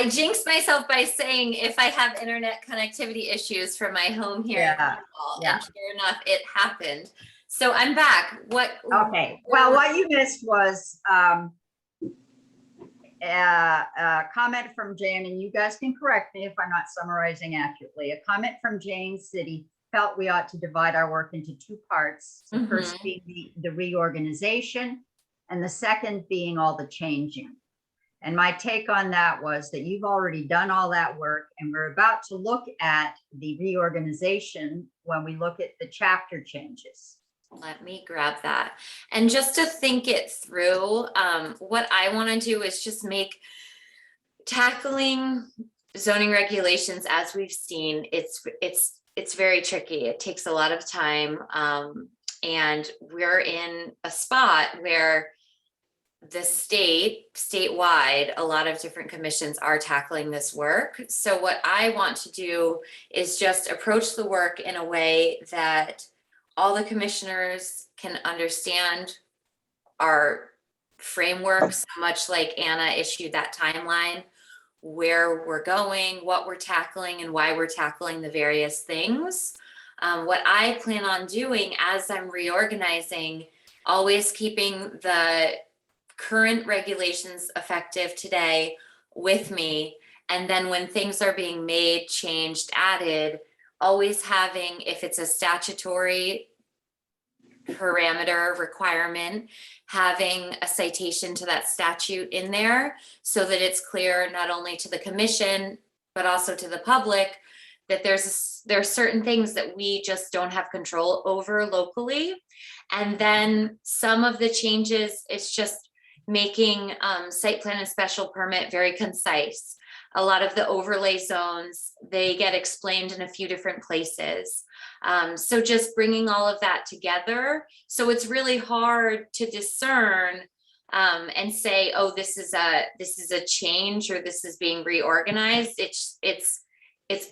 jinxed myself by saying if I have internet connectivity issues from my home here in Yeah, Cornwall, yeah. and sure enough, it happened. So I'm back. What? Okay, well, what you missed was a comment from Jane, and you guys can correct me if I'm not summarizing accurately. A comment from Jane City felt we ought to divide our work into two parts. The first being the reorganization, and the second being all the changing. And my take on that was that you've already done all that work, and we're about to look at the reorganization when we look at the chapter changes. Let me grab that. And just to think it through, what I want to do is just make tackling zoning regulations as we've seen, it's very tricky. It takes a lot of time. And we're in a spot where the statewide, a lot of different commissions are tackling this work. So what I want to do is just approach the work in a way that all the commissioners can understand our frameworks, much like Anna issued that timeline, where we're going, what we're tackling, and why we're tackling the various things. What I plan on doing as I'm reorganizing, always keeping the current regulations effective today with me. And then when things are being made, changed, added, always having, if it's a statutory parameter requirement, having a citation to that statute in there so that it's clear not only to the commission, but also to the public that there are certain things that we just don't have control over locally. And then some of the changes, it's just making site plan and special permit very concise. A lot of the overlay zones, they get explained in a few different places. So just bringing all of that together. So it's really hard to discern and say, oh, this is a change or this is being reorganized. It's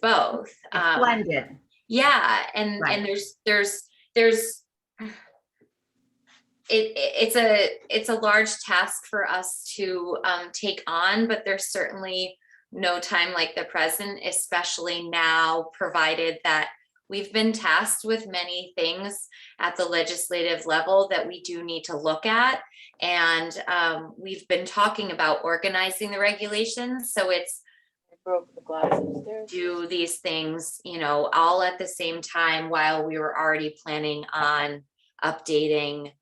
both. It's blended. Yeah, and Right. and there's it's a large task for us to take on, but there's certainly no time like the present, especially now, provided that we've been tasked with many things at the legislative level that we do need to look at. And we've been talking about organizing the regulations. So it's Broke the glass upstairs. do these things, all at the same time while we were already planning on updating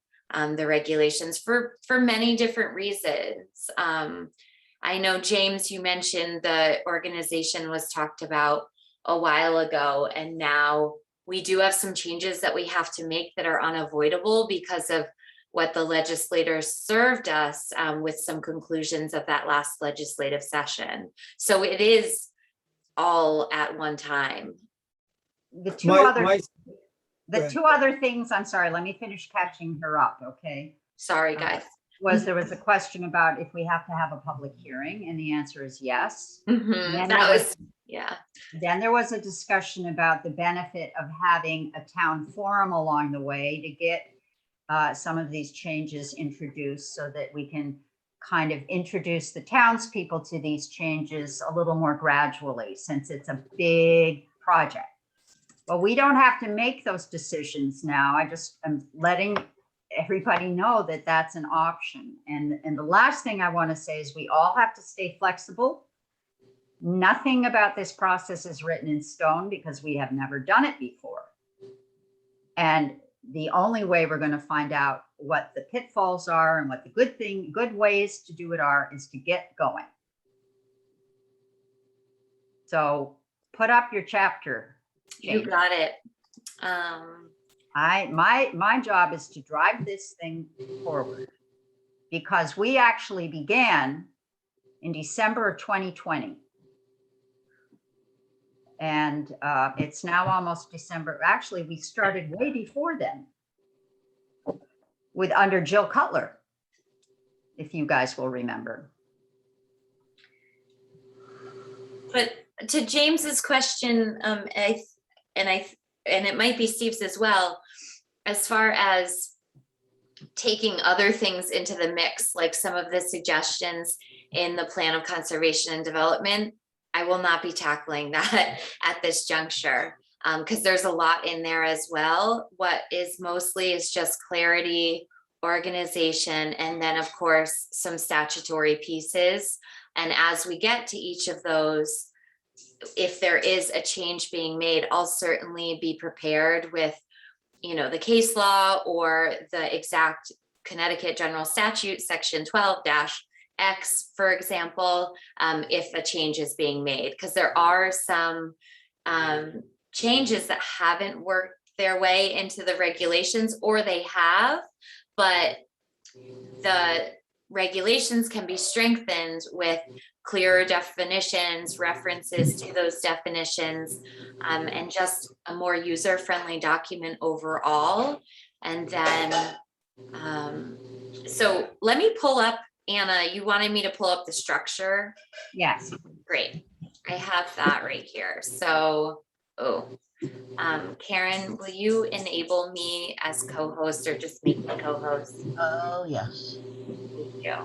the regulations for many different reasons. I know, James, you mentioned the organization was talked about a while ago, and now we do have some changes that we have to make that are unavoidable because of what the legislators served us with some conclusions of that last legislative session. So it is all at one time. The two My- other, my- Go the ahead. two other things, I'm sorry, let me finish catching her up, okay? Sorry, guys. There was a question about if we have to have a public hearing, and the answer is yes. Mhm, then that there was, yeah. Then there was a discussion about the benefit of having a town forum along the way to get some of these changes introduced so that we can kind of introduce the townspeople to these changes a little more gradually, since it's a big project. Well, we don't have to make those decisions now. I just am letting everybody know that that's an option. And the last thing I want to say is we all have to stay flexible. Nothing about this process is written in stone because we have never done it before. And the only way we're going to find out what the pitfalls are and what the good ways to do it are is to get going. So put up your chapter. You Jane. got it. My job is to drive this thing forward because we actually began in December of 2020. And it's now almost December. Actually, we started way before then with under Jill Cutler, if you guys will remember. But to James's question, and it might be Steve's as well, as far as taking other things into the mix, like some of the suggestions in the plan of conservation and development, I will not be tackling that at this juncture, because there's a lot in there as well. What is mostly is just clarity, organization, and then of course, some statutory pieces. And as we get to each of those, if there is a change being made, I'll certainly be prepared with, the case law or the exact Connecticut General Statute, Section 12-X, for example, if a change is being made, because there are some changes that haven't worked their way into the regulations, or they have, but the regulations can be strengthened with clearer definitions, references to those definitions, and just a more user-friendly document overall. And then, so let me pull up, Anna, you wanted me to pull up the structure? Yes. Great, I have that right here. So, Karen, will you enable me as co-host or just make me co-host? Oh, yes. Thank you.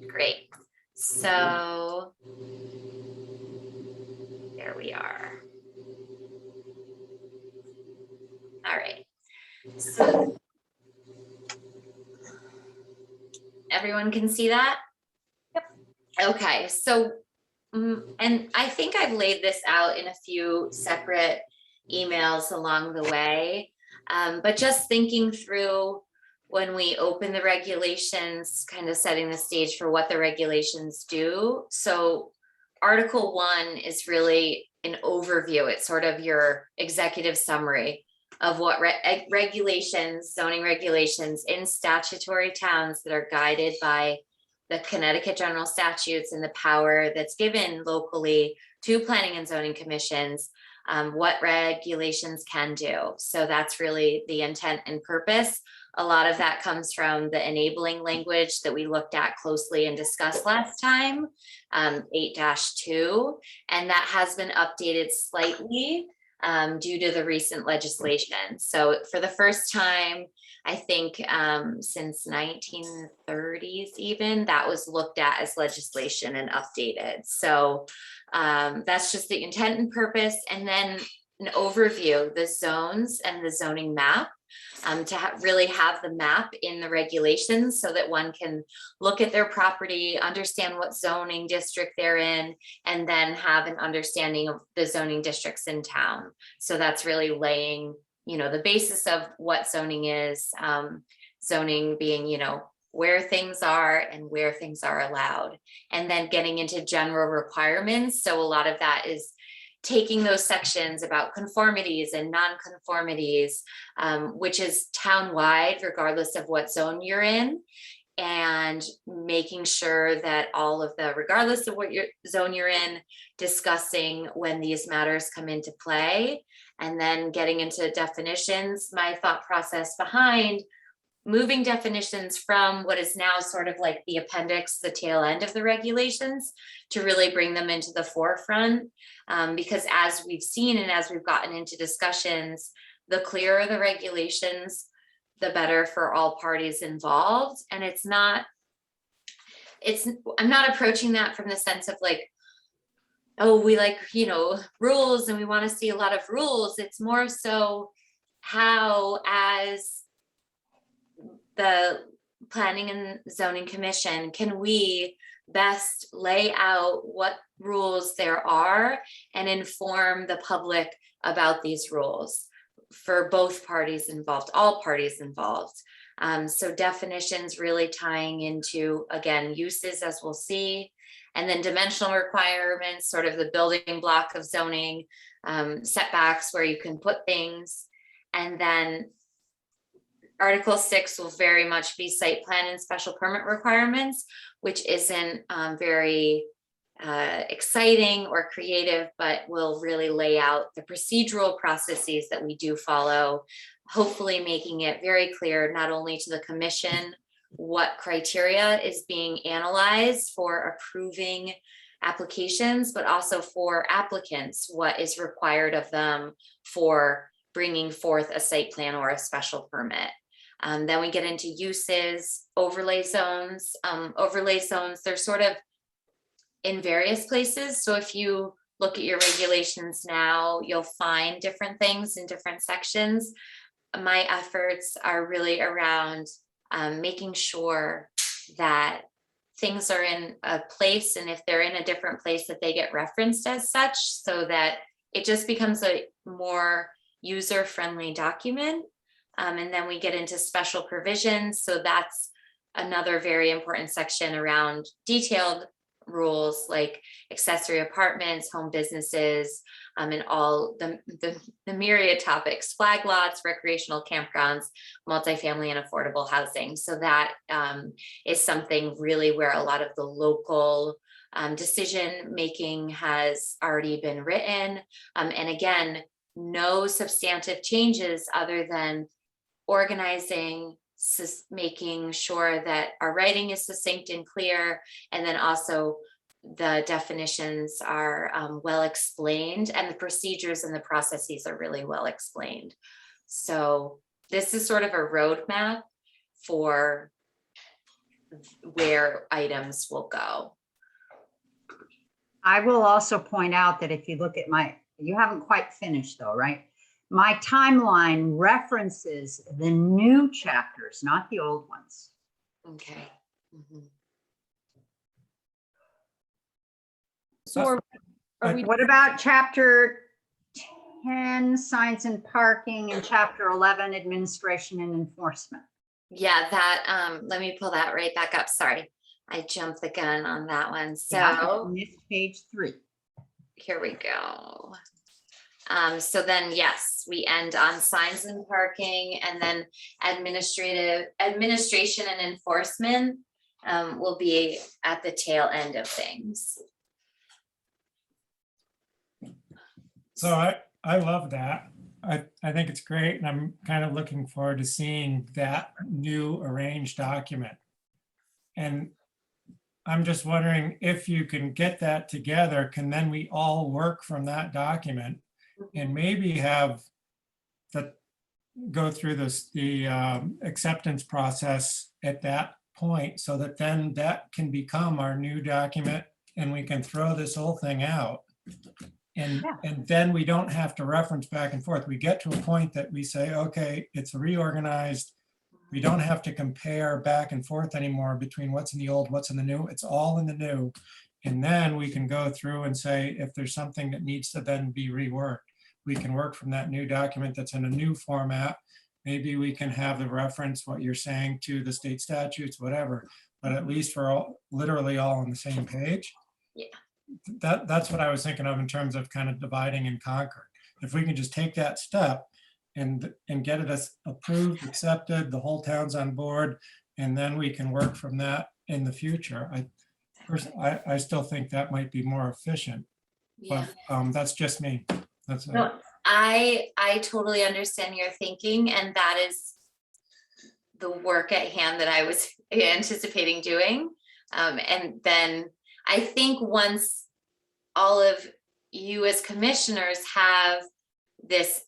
Great. So there we are. All right. So everyone can see that? Yep. Okay. So, and I think I've laid this out in a few separate emails along the way, but just thinking through when we open the regulations, kind of setting the stage for what the regulations do. So Article 1 is really an overview. It's sort of your executive summary of what regulations, zoning regulations in statutory towns that are guided by the Connecticut General Statutes and the power that's given locally to planning and zoning commissions, what regulations can do. So that's really the intent and purpose. A lot of that comes from the enabling language that we looked at closely and discussed last time, 8-2, and that has been updated slightly due to the recent legislation. So for the first time, I think since 1930s even, that was looked at as legislation and updated. So that's just the intent and purpose. And then an overview, the zones and the zoning map, to really have the map in the regulations so that one can look at their property, understand what zoning district they're in, and then have an understanding of the zoning districts in town. So that's really laying, the basis of what zoning is, zoning being, where things are and where things are allowed, and then getting into general requirements. So a lot of that is taking those sections about conformities and non-conformities, which is town-wide, regardless of what zone you're in, and making sure that all of the, regardless of what zone you're in, discussing when these matters come into play, and then getting into definitions. My thought process behind moving definitions from what is now sort of like the appendix, the tail end of the regulations, to really bring them into the forefront. Because as we've seen and as we've gotten into discussions, the clearer the regulations, the better for all parties involved. And I'm not approaching that from the sense of like, oh, we like, rules and we want to see a lot of rules. It's more so how, as the Planning and Zoning Commission, can we best lay out what rules there are and inform the public about these rules for both parties involved, all parties involved. So definitions really tying into, again, uses, as we'll see, and then dimensional requirements, sort of the building block of zoning, setbacks where you can put things, and then Article 6 will very much be site plan and special permit requirements, which isn't very exciting or creative, but will really lay out the procedural processes that we do follow, hopefully making it very clear, not only to the commission, what criteria is being analyzed for approving applications, but also for applicants, what is required of them for bringing forth a site plan or a special permit. Then we get into uses, overlay zones. Overlay zones, they're sort of in various places. So if you look at your regulations now, you'll find different things in different sections. My efforts are really around making sure that things are in a place, and if they're in a different place, that they get referenced as such, so that it just becomes a more user-friendly document. And then we get into special provisions. So that's another very important section around detailed rules like accessory apartments, home businesses, and all the myriad topics, flag lots, recreational campgrounds, multifamily and affordable housing. So that is something really where a lot of the local decision making has already been written. And again, no substantive changes other than organizing, making sure that our writing is succinct and clear, and then also the definitions are well explained, and the procedures and the processes are really well explained. So this is sort of a roadmap for where items will go. I will also point out that if you look at you haven't quite finished though, right? My timeline references the new chapters, not the old ones. Okay. Mhm. So are we, What about chapter 10, signs and parking, and chapter 11, administration and enforcement? Yeah, that, let me pull that right back up. Sorry, I jumped the gun on that one. Yeah, So missed page 3. here we go. So then, yes, we end on signs and parking, and then administration and enforcement will be at the tail end of things. So I love that. I think it's great, and I'm kind of looking forward to seeing that new arranged document. And I'm just wondering if you can get that together, can then we all work from that document and maybe have go through the acceptance process at that point, so that then that can become our new document and we can throw this whole thing out. And then we don't have to reference back and forth. We get to a point that we say, okay, it's reorganized. We don't have to compare back and forth anymore between what's in the old, what's in the new. It's all in the new. And then we can go through and say, if there's something that needs to then be reworked, we can work from that new document that's in a new format. Maybe we can have the reference, what you're saying, to the state statutes, whatever, but at least we're all literally all on the same page. Yeah. That's what I was thinking of in terms of kind of dividing and conquer. If we can just take that step and get it as approved, accepted, the whole town's on board, and then we can work from that in the future. I still think that might be more efficient, Yeah. but that's just me. That's No, I totally understand your thinking, and that is the work at hand that I was anticipating doing. And then I think once all of you as commissioners have this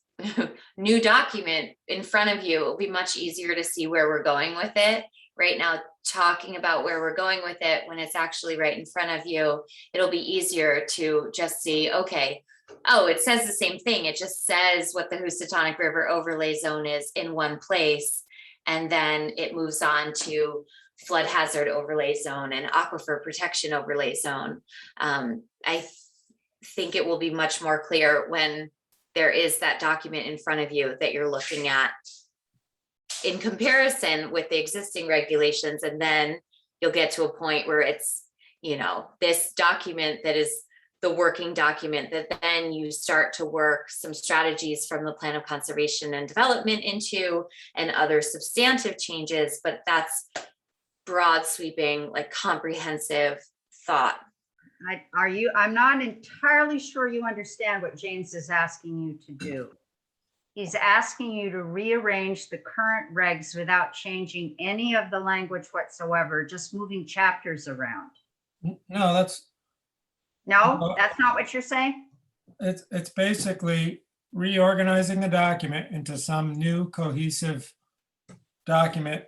new document in front of you, it'll be much easier to see where we're going with it. Right now, talking about where we're going with it, when it's actually right in front of you, it'll be easier to just see, okay, oh, it says the same thing. It just says what the Housatonic River overlay zone is in one place. And then it moves on to flood hazard overlay zone and aquifer protection overlay zone. I think it will be much more clear when there is that document in front of you that you're looking at in comparison with the existing regulations. And then you'll get to a point where it's, you know, this document that is the working document that then you start to work some strategies from the plan of conservation and development into, and other substantive changes, but that's broad sweeping, like comprehensive thought. I'm not entirely sure you understand what James is asking you to do. He's asking you to rearrange the current regs without changing any of the language whatsoever, just moving chapters around. No, No, that's not what you're saying? it's basically reorganizing the document into some new cohesive document.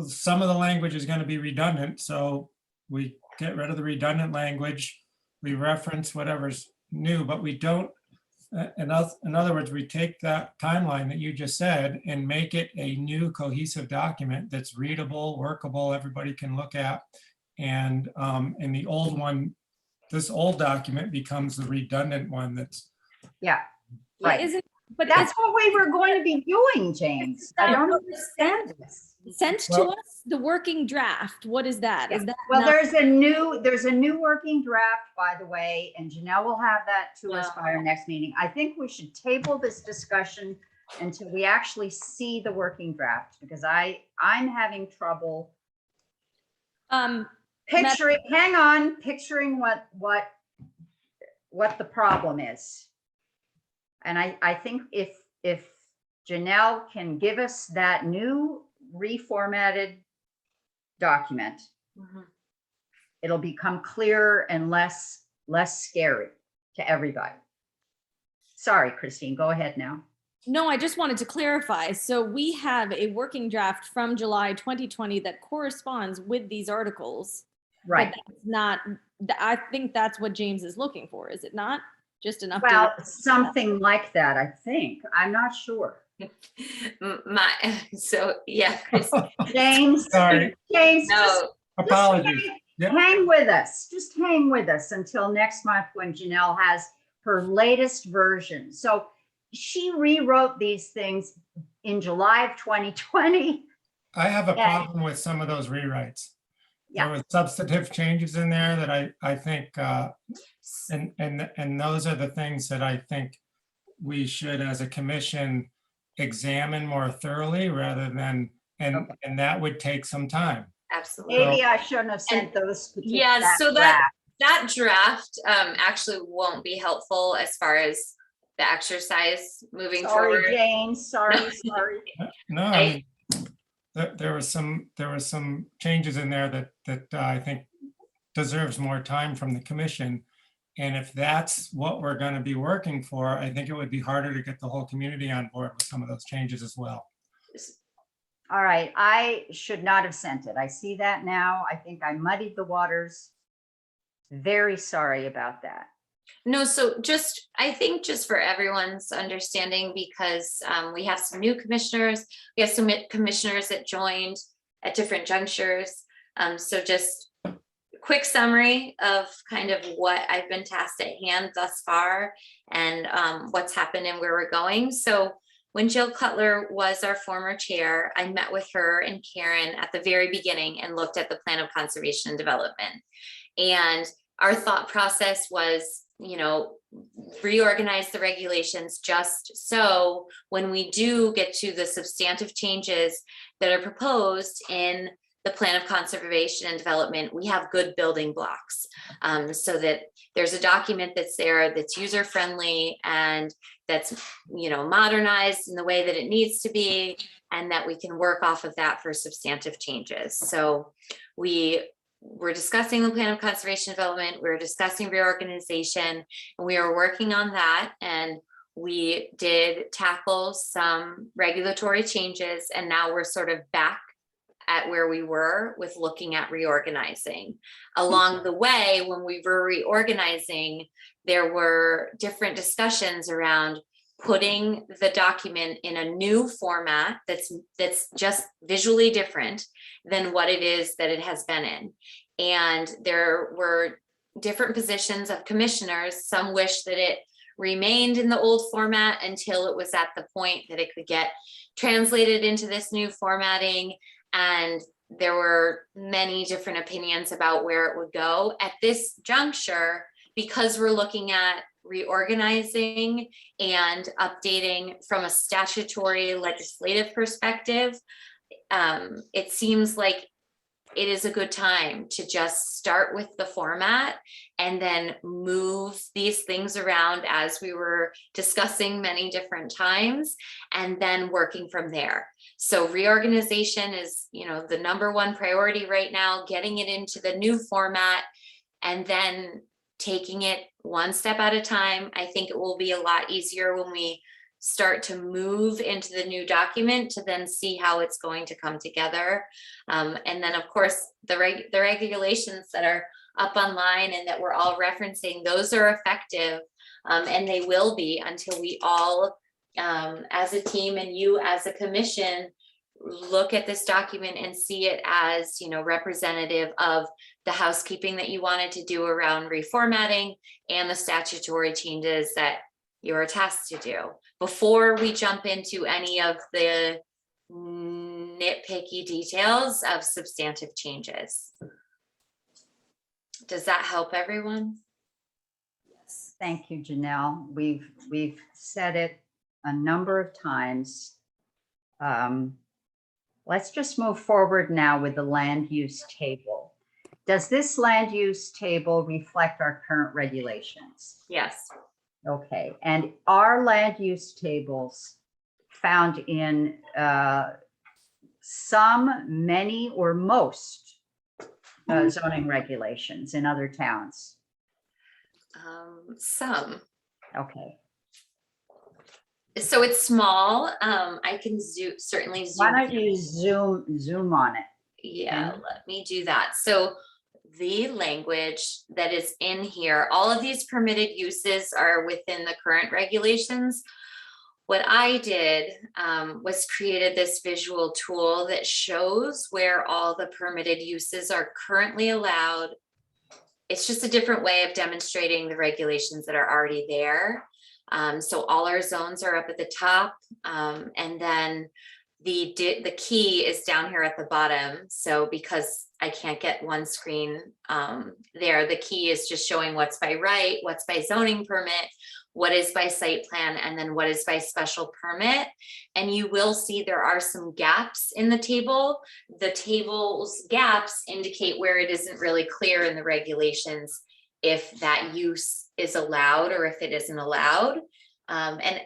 Some of the language is going to be redundant, so we get rid of the redundant language. We reference whatever's new, but we don't, in other words, we take that timeline that you just said and make it a new cohesive document that's readable, workable, everybody can look at. And in the old one, this old document becomes the redundant one that's. Yeah, right. But That's what we were going to be doing, James. I don't understand this. sent to us the working draft. What is that? Is that Well, not- there's a new working draft, by the way, and Janelle will have that to us by our next meeting. I think we should table this discussion until we actually see the working draft, because I'm having trouble picturing, picturing what the problem is. And I think if Janelle can give us that new reformatted document, it'll become clearer and less scary to everybody. Sorry, Christine, go ahead now. No, I just wanted to clarify. So we have a working draft from July 2020 that corresponds with these articles. but Right. that's not, I think that's what James is looking for, is it not? Just an update. Well, something like that, I think. I'm not sure. So yeah, Chris, James, Sorry. James, no, Apologies. Yep. hang with us. Just hang with us until next month when Janelle has her latest version. So she rewrote these things in July of 2020. I have a Yeah. problem with some of those rewrites. Yeah. There was substantive changes in there that I think, and those are the things that I think we should, as a commission, examine more thoroughly rather than, and that would take some time. absolutely. Maybe I shouldn't have sent those. Yeah, so that draft actually won't be helpful as far as the exercise moving Sorry, forward. James, sorry. No, I mean, there was some changes in there that I think deserves more time from the commission. And if that's what we're going to be working for, I think it would be harder to get the whole community on board with some of those changes as well. All right, I should not have sent it. I see that now. I think I muddied the waters. Very sorry about that. No, so I think just for everyone's understanding, because we have some new commissioners, we have some commissioners that joined at different junctures. So just a quick summary of kind of what I've been tasked at hand thus far and what's happened and where we're going. So when Jill Cutler was our former chair, I met with her and Karen at the very beginning and looked at the plan of conservation and development. And our thought process was, reorganize the regulations just so when we do get to the substantive changes that are proposed in the plan of conservation and development, we have good building blocks, so that there's a document that's there that's user friendly and that's modernized in the way that it needs to be, and that we can work off of that for substantive changes. So we're discussing the plan of conservation development, we're discussing reorganization, and we are working on that. And we did tackle some regulatory changes, and now we're sort of back at where we were with looking at reorganizing. Along the way, when we were reorganizing, there were different discussions around putting the document in a new format that's just visually different than what it is that it has been in. And there were different positions of commissioners. Some wish that it remained in the old format until it was at the point that it could get translated into this new formatting. And there were many different opinions about where it would go. At this juncture, because we're looking at reorganizing and updating from a statutory legislative perspective, it seems like it is a good time to just start with the format and then move these things around as we were discussing many different times, and then working from there. So reorganization is, the #1 priority right now, getting it into the new format and then taking it one step at a time. I think it will be a lot easier when we start to move into the new document to then see how it's going to come together. And then of course, the regulations that are up online and that we're all referencing, those are effective, and they will be until we all, as a team and you as a commission, look at this document and see it as, representative of the housekeeping that you wanted to do around reformatting and the statutory changes that you're tasked to do, before we jump into any of the nitpicky details of substantive changes. Does that help everyone? Yes, thank you, Janelle. We've said it a number of times. Let's just move forward now with the land use table. Does this land use table reflect our current regulations? Yes. Okay, and are land use tables found in some, many, or most zoning regulations in other towns? Some. Okay, So it's small. I can certainly zoom. why don't you zoom on it? Yeah, let me do that. So the language that is in here, all of these permitted uses are within the current regulations. What I did was created this visual tool that shows where all the permitted uses are currently allowed. It's just a different way of demonstrating the regulations that are already there. So all our zones are up at the top, and then the key is down here at the bottom. So because I can't get one screen there, the key is just showing what's by right, what's by zoning permit, what is by site plan, and then what is by special permit. And you will see there are some gaps in the table. The table's gaps indicate where it isn't really clear in the regulations if that use is allowed or if it isn't allowed. And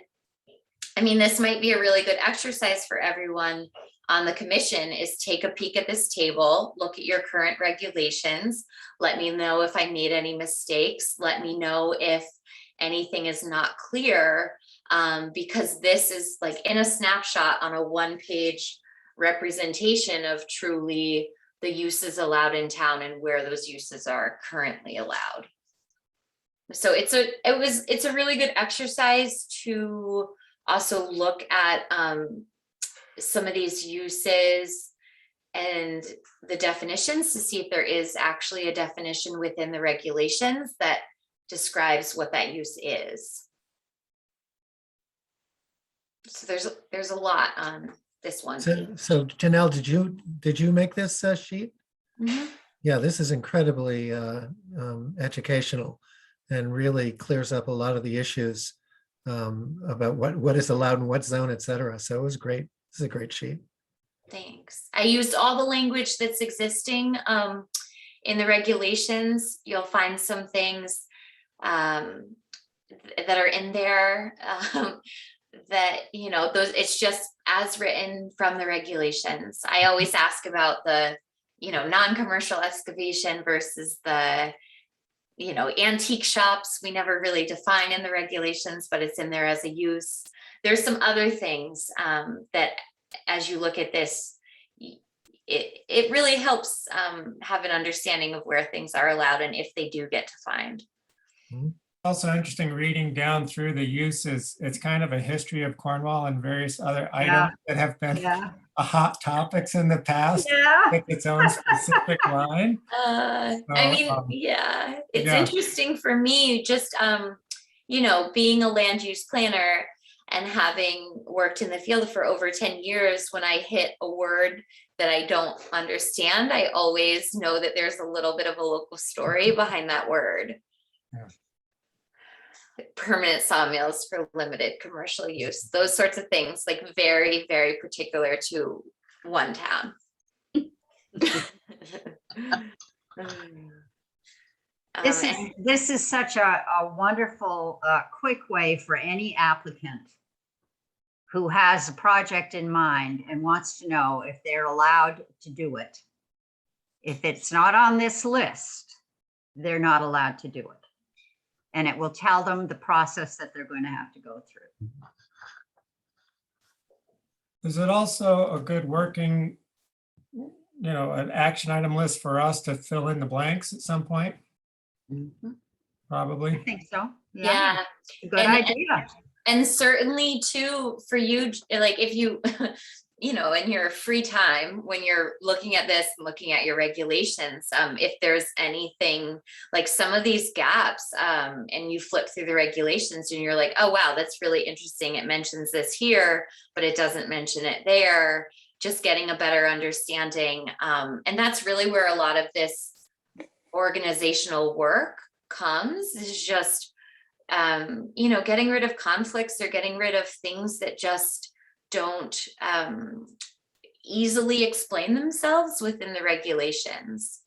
I mean, this might be a really good exercise for everyone on the commission, is take a peek at this table, look at your current regulations. Let me know if I made any mistakes. Let me know if anything is not clear, because this is like in a snapshot on a 1-page representation of truly the uses allowed in town and where those uses are currently allowed. So it's a really good exercise to also look at some of these uses and the definitions to see if there is actually a definition within the regulations that describes what that use is. So there's a lot on this one. So Janelle, did you make this sheet? Mhm. Yeah, this is incredibly educational and really clears up a lot of the issues about what is allowed in what zone, et cetera. So it was great. This is a great sheet. Thanks. I used all the language that's existing in the regulations. You'll find some things that are in there that, those, it's just as written from the regulations. I always ask about the, non-commercial excavation versus the, antique shops. We never really define in the regulations, but it's in there as a use. There's some other things that as you look at this, it really helps have an understanding of where things are allowed and if they do get defined. Also interesting reading down through the uses. It's kind of a history of Cornwall and various other items that have been hot topics in the past with its own specific line. I mean, it's interesting for me just, being a land use planner and having worked in the field for over 10 years, when I hit a word that I don't understand, I always know that there's a little bit of a local story behind that word. permanent sawmills for limited commercial use, those sorts of things, like very, very particular to one town. This is such a wonderful, quick way for any applicant who has a project in mind and wants to know if they're allowed to do it. If it's not on this list, they're not allowed to do it. And it will tell them the process that they're going to have to go through. Is it also a good working, an action item list for us to fill in the blanks at some point? Mhm. I Probably. think so. Yeah, Good And- idea. and certainly too, for you, like if you, in your free time, when you're looking at this and looking at your regulations, if there's anything like some of these gaps, and you flip through the regulations and you're like, oh, wow, that's really interesting. It mentions this here, but it doesn't mention it there. Just getting a better understanding. And that's really where a lot of this organizational work comes, is just getting rid of conflicts or getting rid of things that just don't easily explain themselves within the regulations.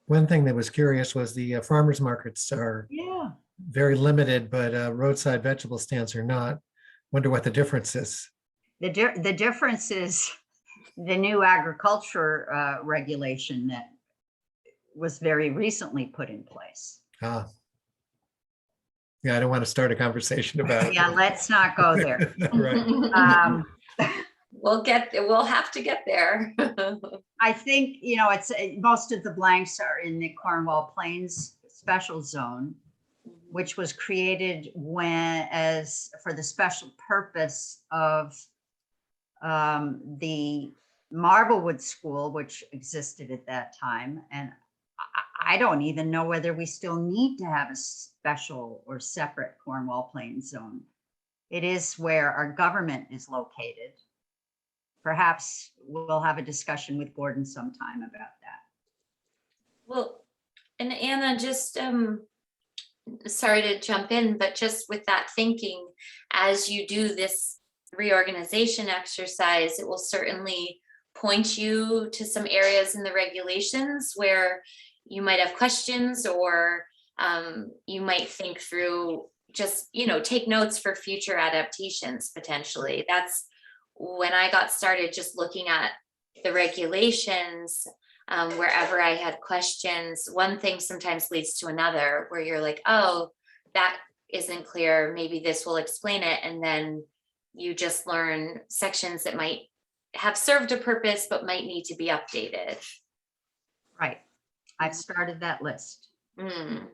One thing that was curious was the farmers markets are Yeah. very limited, but roadside vegetable stands are not. Wonder what the difference is. The difference is the new agriculture regulation that was very recently put in place. Ah. Yeah, I don't want to start a conversation about it. Yeah, let's not go there. Right. Um, We'll have to get there. I think, it's most of the blanks are in the Cornwall Plains Special Zone, which was created for the special purpose of the Marblewood School, which existed at that time. And I don't even know whether we still need to have a special or separate Cornwall Plains Zone. It is where our government is located. Perhaps we'll have a discussion with Gordon sometime about that. Well, and Anna, just sorry to jump in, but just with that thinking, as you do this reorganization exercise, it will certainly point you to some areas in the regulations where you might have questions, or you might think through, just take notes for future adaptations potentially. That's when I got started, just looking at the regulations, wherever I had questions, one thing sometimes leads to another, where you're like, oh, that isn't clear, maybe this will explain it. And then you just learn sections that might have served a purpose, but might need to be updated. Right. I've started that list. Mm.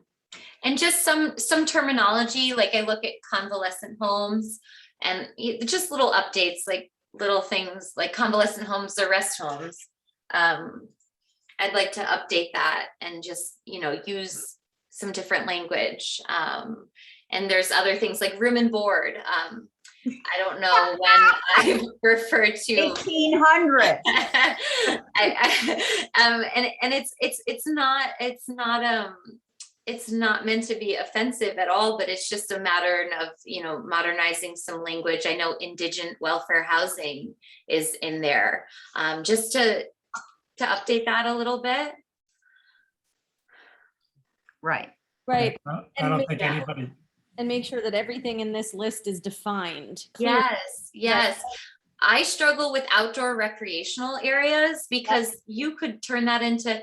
And just some terminology, like I look at convalescent homes and just little updates, like little things like convalescent homes or rest homes. I'd like to update that and just, use some different language. And there's other things like room and board. I don't know when I refer to 1800. And it's not meant to be offensive at all, but it's just a matter of, modernizing some language. I know indigent welfare housing is in there, just to update that a little bit. Right. Right. I don't think anybody, And make sure that everything in this list is defined. clearly. Yes. I struggle with outdoor recreational areas because you could turn that into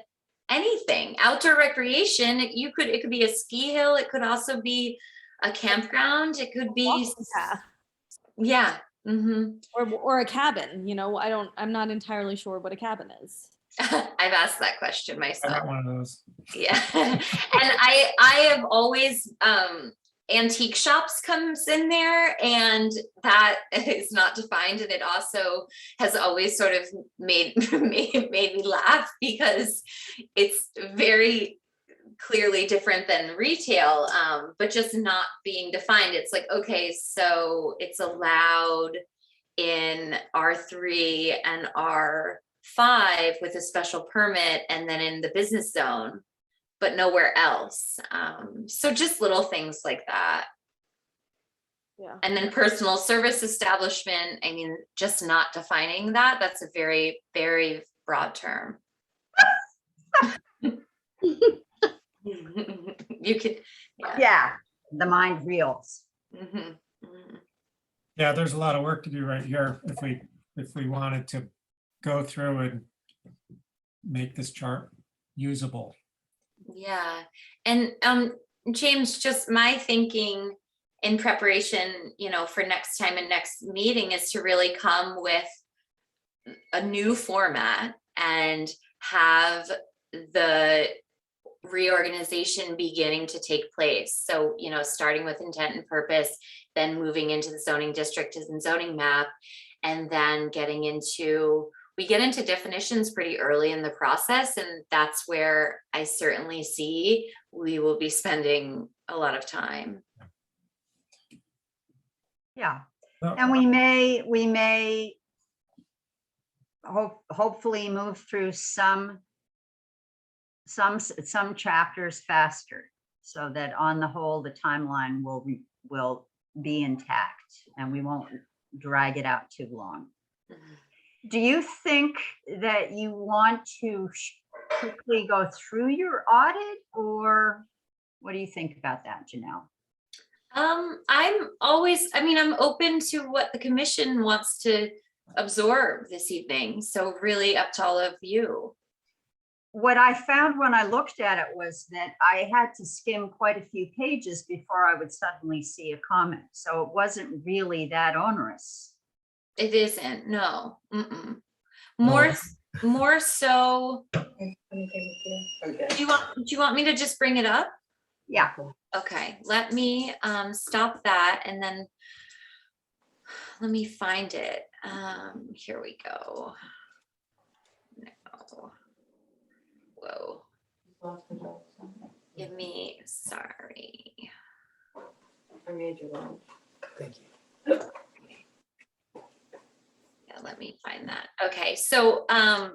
anything. Outdoor recreation, it could be a ski hill. It could also be a campground. It could be, Walking path. yeah. Mm-hmm. Or a cabin, I'm not entirely sure what a cabin is. I've asked that question I myself. got one of those. Yeah. And I have always, antique shops comes in there, and that is not defined. And it also has always sort of made me laugh, because it's very clearly different than retail, but just not being defined. It's like, okay, so it's allowed in R3 and R5 with a special permit, and then in the business zone, but nowhere else. So just little things like that. Yeah. And then personal service establishment, I mean, just not defining that, that's a very, very broad term. You could, yeah. Yeah, the mind reels. Mhm, mhm. Yeah, there's a lot of work to do right here if we wanted to go through and make this chart usable. Yeah, and James, just my thinking in preparation, for next time and next meeting is to really come with a new format and have the reorganization beginning to take place. So, starting with intent and purpose, then moving into the zoning district and zoning map, and then we get into definitions pretty early in the process. And that's where I certainly see we will be spending a lot of time. Yeah, Uh, and we may hopefully move through some chapters faster, so that on the whole, the timeline will be intact and we won't drag it out too long. Do you think that you want to quickly go through your audit, or what do you think about that, Janelle? I'm open to what the commission wants to absorb this evening. So really up to all of you. What I found when I looked at it was that I had to skim quite a few pages before I would suddenly see a comment. So it wasn't really that onerous. It isn't, no. Mm-mm. More so, do you want me to just bring it up? Yeah. Okay, let me stop that and then let me find it. Here we go. No. Whoa. Sorry. I made you one. Thank you. Yeah, let me find that. Okay, so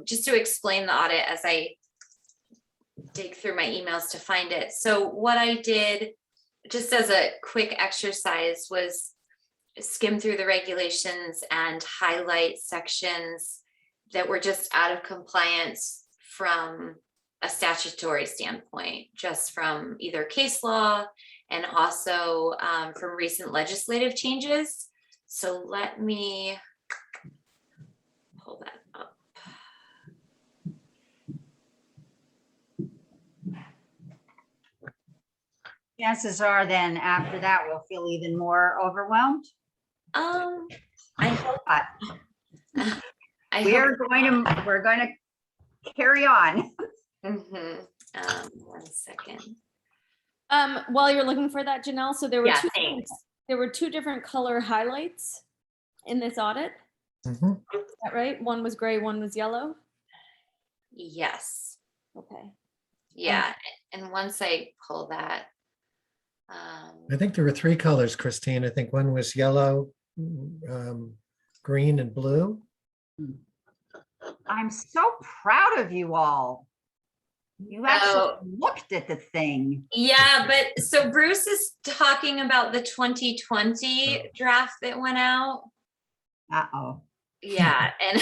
just to explain the audit as I dig through my emails to find it. So what I did, just as a quick exercise, was skim through the regulations and highlight sections that were just out of compliance from a statutory standpoint, just from either case law and also from recent legislative changes. So let me pull that up. Chances are then after that, we'll feel even more overwhelmed. I hope. But I we're going to carry on. Mhm. 1 second. While you're looking for that, Janelle, so there were Yeah, thanks. thanks. There were two different color highlights in this audit. Mhm. Is that right? One was gray, one was yellow. Yes. Okay. Yeah. And once I pull that, I think there were three colors, Christine. I think one was yellow, green, and blue. I'm so proud of you all. You actually looked at the thing. yeah, but so Bruce is talking about the 2020 draft that went out. Uh-oh. Yeah, and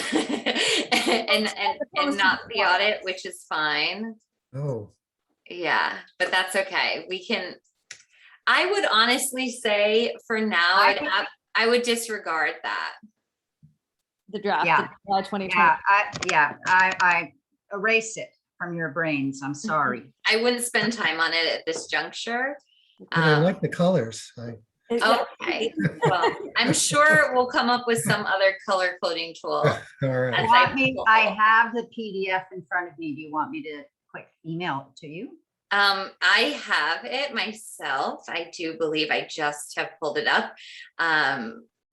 and not the audit, which is fine. Oh, Yeah, but that's okay. I would honestly say for now, I would disregard that. The draft, Yeah. the July 2020. I erase it from your brains. I'm sorry. I wouldn't spend time on it at this juncture. but I like the colors. Okay, well, I'm sure we'll come up with some other color coding tool. All right. I have the PDF in front of me. Do you want me to quick email it to you? I have it myself. I do believe I just have pulled it up.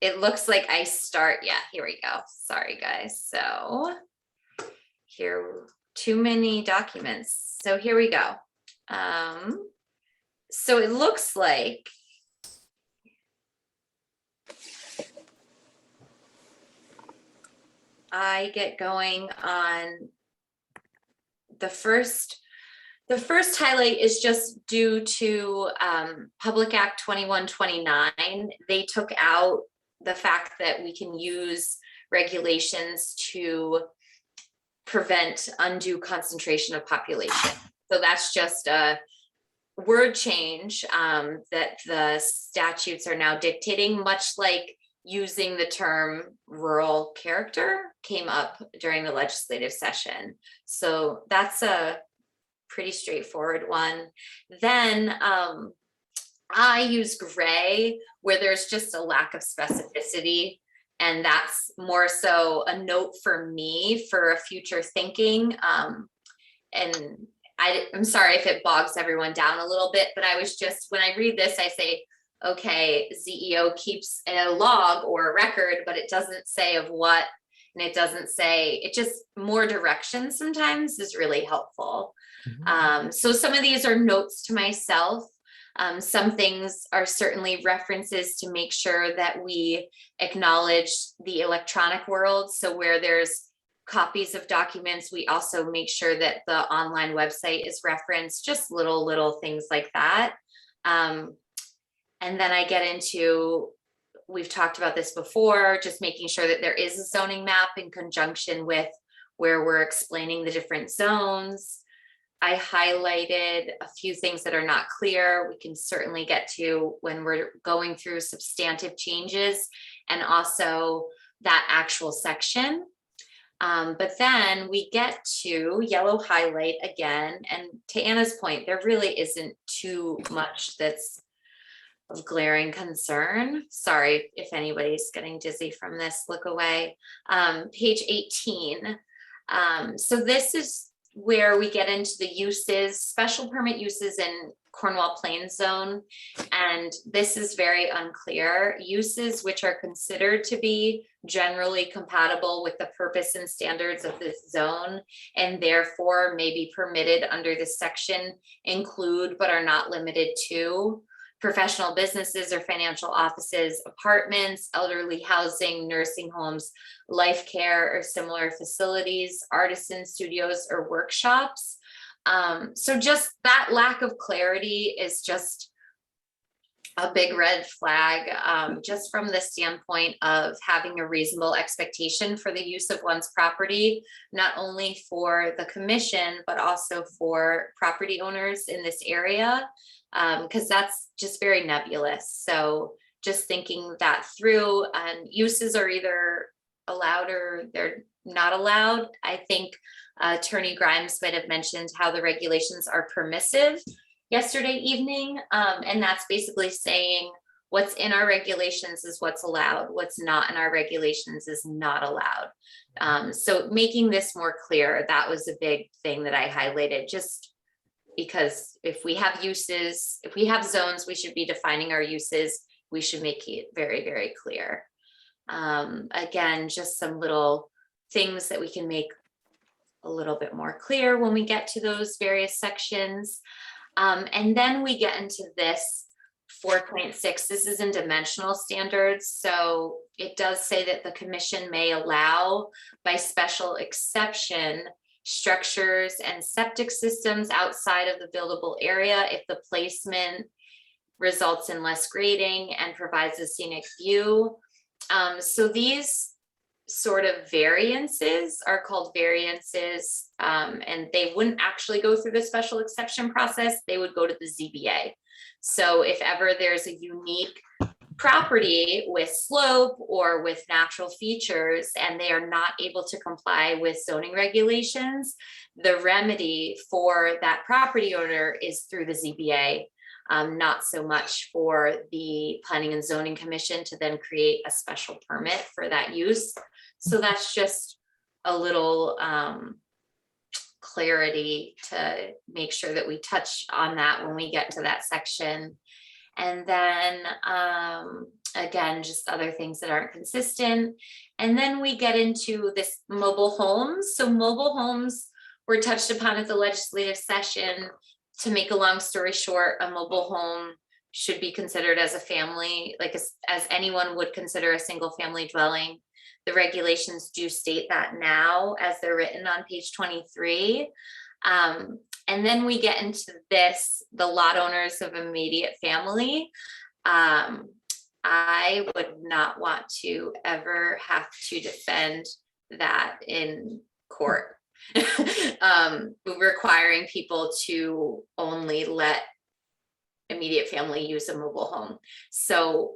It looks like yeah, here we go. Sorry, guys. So here, too many documents. So here we go. So it looks like I get going on the first The first highlight is just due to Public Act 2129. They took out the fact that we can use regulations to prevent undue concentration of population. So that's just a word change that the statutes are now dictating, much like using the term rural character came up during the legislative session. So that's a pretty straightforward one. Then I use gray where there's just a lack of specificity. And that's more so a note for me for a future thinking. And I'm sorry if it bogs everyone down a little bit, but I was just, when I read this, I say, okay, ZEO keeps a log or a record, but it doesn't say of what, and it doesn't say, it just more direction sometimes is really helpful. So some of these are notes to myself. Some things are certainly references to make sure that we acknowledge the electronic world. So where there's copies of documents, we also make sure that the online website is referenced, just little things like that. And then I get into, we've talked about this before, just making sure that there is a zoning map in conjunction with where we're explaining the different zones. I highlighted a few things that are not clear. We can certainly get to when we're going through substantive changes and also that actual section. But then we get to yellow highlight again. And to Anna's point, there really isn't too much that's of glaring concern. Sorry if anybody's getting dizzy from this, look away. Page 18. So this is where we get into the uses, special permit uses in Cornwall Plains Zone. And this is very unclear. Uses which are considered to be generally compatible with the purpose and standards of this zone and therefore may be permitted under this section include, but are not limited to, professional businesses or financial offices, apartments, elderly housing, nursing homes, life care or similar facilities, artisan studios or workshops. So just that lack of clarity is just a big red flag, just from the standpoint of having a reasonable expectation for the use of one's property, not only for the commission, but also for property owners in this area, because that's just very nebulous. So just thinking that through, and uses are either allowed or they're not allowed. I think Attorney Grimes might have mentioned how the regulations are permissive yesterday evening. And that's basically saying what's in our regulations is what's allowed, what's not in our regulations is not allowed. So making this more clear, that was a big thing that I highlighted, just because if we have uses, if we have zones, we should be defining our uses. We should make it very, very clear. Again, just some little things that we can make a little bit more clear when we get to those various sections. And then we get into this 4.6. This is in dimensional standards. So it does say that the commission may allow by special exception structures and septic systems outside of the buildable area if the placement results in less grading and provides a scenic view. So these sort of variances are called variances, and they wouldn't actually go through the special exception process. They would go to the ZBA. So if ever there's a unique property with slope or with natural features and they are not able to comply with zoning regulations, the remedy for that property owner is through the ZBA, not so much for the Planning and Zoning Commission to then create a special permit for that use. So that's just a little clarity to make sure that we touch on that when we get to that section. And then again, just other things that aren't consistent. And then we get into this mobile homes. So mobile homes were touched upon at the legislative session. To make a long story short, a mobile home should be considered as a family, like as anyone would consider a single family dwelling. The regulations do state that now as they're written on page 23. And then we get into this, the lot owners of immediate family. I would not want to ever have to defend that in court. Requiring people to only let immediate family use a mobile home. So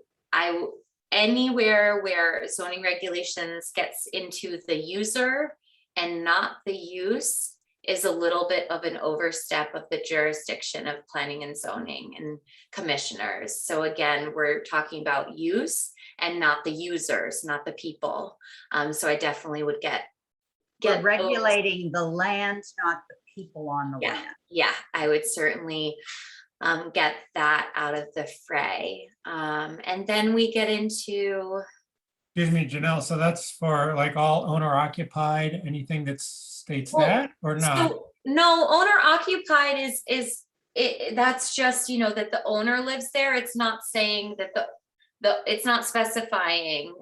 anywhere where zoning regulations gets into the user and not the use is a little bit of an overstep of the jurisdiction of planning and zoning and commissioners. So again, we're talking about use and not the users, not the people. So I definitely would get We're regulating the land, not the people on the Yeah. land. Yeah, I would certainly get that out of the fray. And then we get into, Excuse me, Janelle, so that's for like all owner occupied, anything that states Well, that or not? so no, owner occupied that's just, that the owner lives there. It's not saying that it's not specifying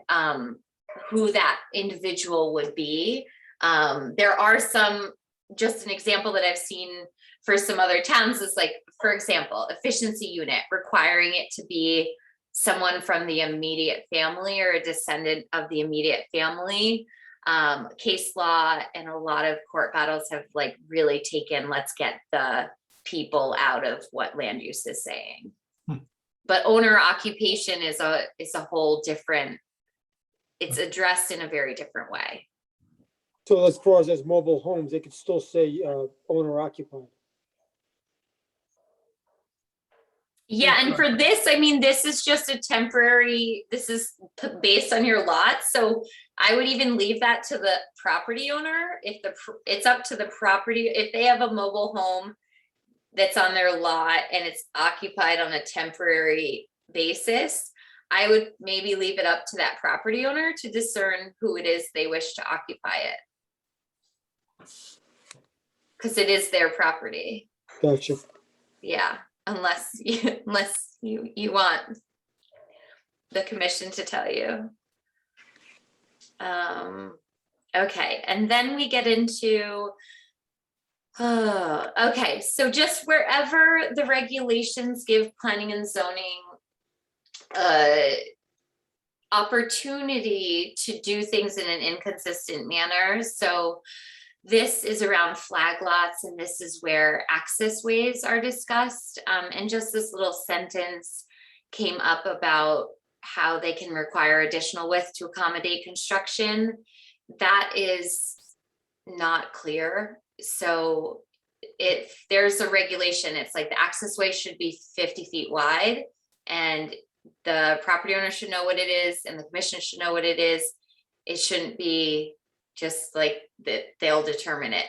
who that individual would be. There are some, just an example that I've seen for some other towns is like, for example, efficiency unit requiring it to be someone from the immediate family or a descendant of the immediate family. Case law and a lot of court battles have like really taken, let's get the people out of what land use is saying. But owner occupation is a whole different, it's addressed in a very different way. So as far as mobile homes, they could still say owner occupied. Yeah, and for this, I mean, this is just a temporary, this is based on your lot. So I would even leave that to the property owner. It's up to the property, if they have a mobile home that's on their lot and it's occupied on a temporary basis, I would maybe leave it up to that property owner to discern who it is they wish to occupy it. Because it is their property. Gotcha. Yeah. Unless you want the commission to tell you. Okay, and then we get into, okay, so just wherever the regulations give planning and zoning opportunity to do things in an inconsistent manner. So this is around flag lots, and this is where access ways are discussed. And just this little sentence came up about how they can require additional width to accommodate construction. That is not clear. So if there's a regulation, it's like the access way should be 50 feet wide, and the property owner should know what it is, and the commission should know what it is. It shouldn't be just like that they'll determine it.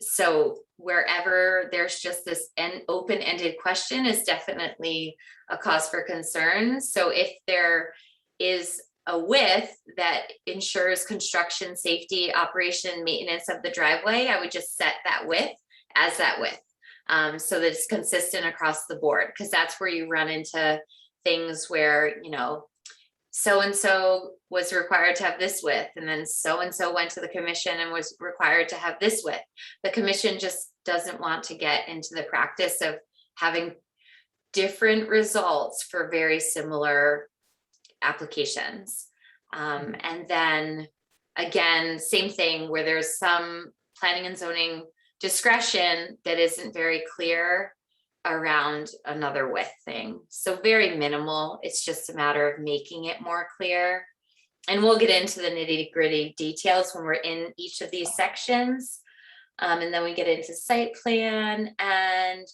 So wherever there's just this open-ended question is definitely a cause for concern. So if there is a width that ensures construction, safety, operation, maintenance of the driveway, I would just set that width as that width. So that it's consistent across the board, because that's where you run into things where, so-and-so was required to have this width, and then so-and-so went to the commission and was required to have this width. The commission just doesn't want to get into the practice of having different results for very similar applications. And then again, same thing where there's some planning and zoning discretion that isn't very clear around another width thing. So very minimal. It's just a matter of making it more clear. And we'll get into the nitty-gritty details when we're in each of these sections. And then we get into site plan, and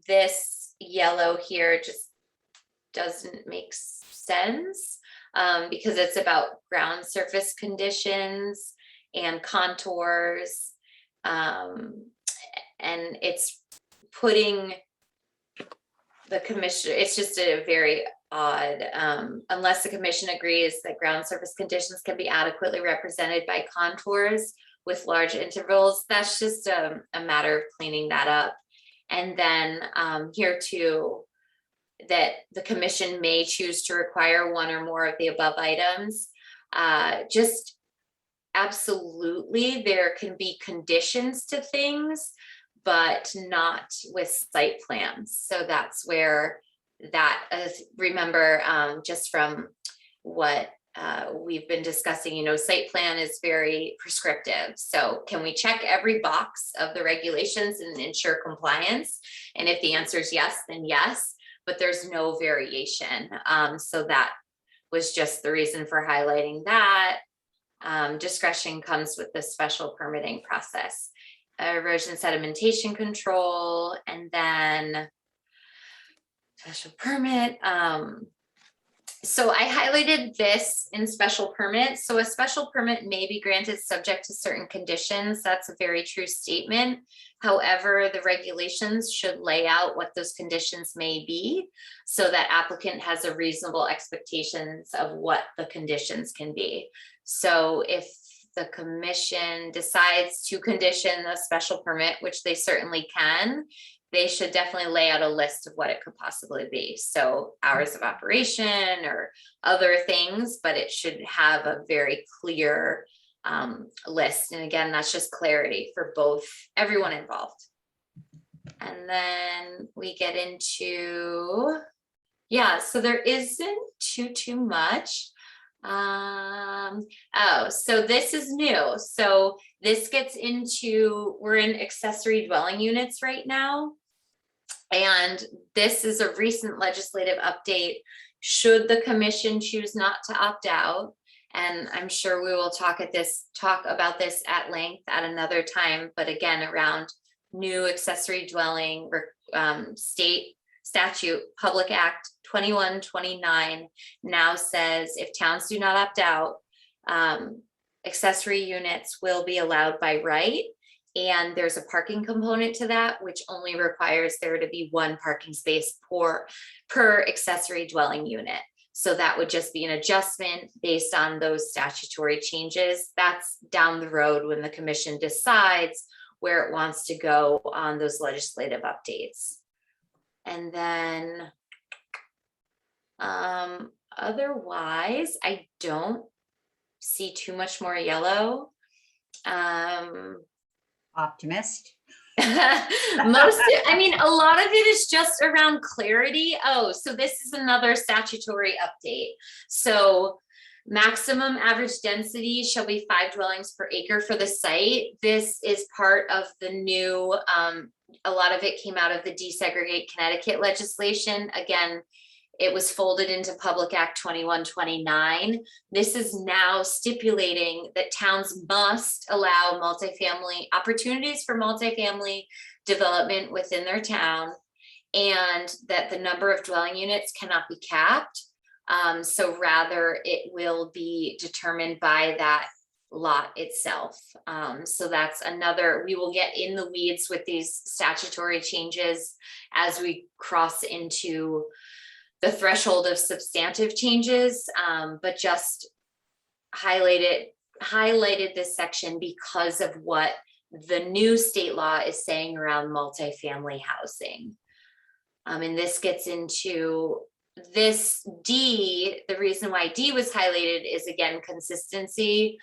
this yellow here just doesn't make sense because it's about ground surface conditions and contours, and it's putting the commission, it's just a very odd, unless the commission agrees that ground surface conditions can be adequately represented by contours with large intervals. That's just a matter of cleaning that up. And then here too, that the commission may choose to require one or more of the above items. Just absolutely, there can be conditions to things, but not with site plans. So that's where that, remember, just from what we've been discussing, you know, site plan is very prescriptive. So can we check every box of the regulations and ensure compliance? And if the answer is yes, then yes, but there's no variation. So that was just the reason for highlighting that. Discretion comes with the special permitting process. Erosion sedimentation control, and then special permit. So I highlighted this in special permit. So a special permit may be granted subject to certain conditions. That's a very true statement. However, the regulations should lay out what those conditions may be so that applicant has a reasonable expectations of what the conditions can be. So if the commission decides to condition a special permit, which they certainly can, they should definitely lay out a list of what it could possibly be. So hours of operation or other things, but it should have a very clear list. And again, that's just clarity for both, everyone involved. And then we get into, yeah, so there isn't too much. Oh, so this is new. So this gets into, we're in accessory dwelling units right now. And this is a recent legislative update. Should the commission choose not to opt out, and I'm sure we will talk about this at length at another time, but again, around new accessory dwelling state statute, Public Act 2129 now says if towns do not opt out, accessory units will be allowed by right. And there's a parking component to that, which only requires there to be one parking space per accessory dwelling unit. So that would just be an adjustment based on those statutory changes. That's down the road when the commission decides where it wants to go on those legislative updates. And then otherwise, I don't see too much more yellow. Optimist. I mean, a lot of it is just around clarity. Oh, so this is another statutory update. So maximum average density shall be 5 dwellings per acre for the site. This is part of the new, a lot of it came out of the Desegregate Connecticut legislation. Again, it was folded into Public Act 2129. This is now stipulating that towns must allow opportunities for multifamily development within their town, and that the number of dwelling units cannot be capped. So rather it will be determined by that lot itself. So that's another, we will get in the weeds with these statutory changes as we cross into the threshold of substantive changes, but just highlighted this section because of what the new state law is saying around multifamily housing. And this gets into this D. The reason why D was highlighted is, again, consistency.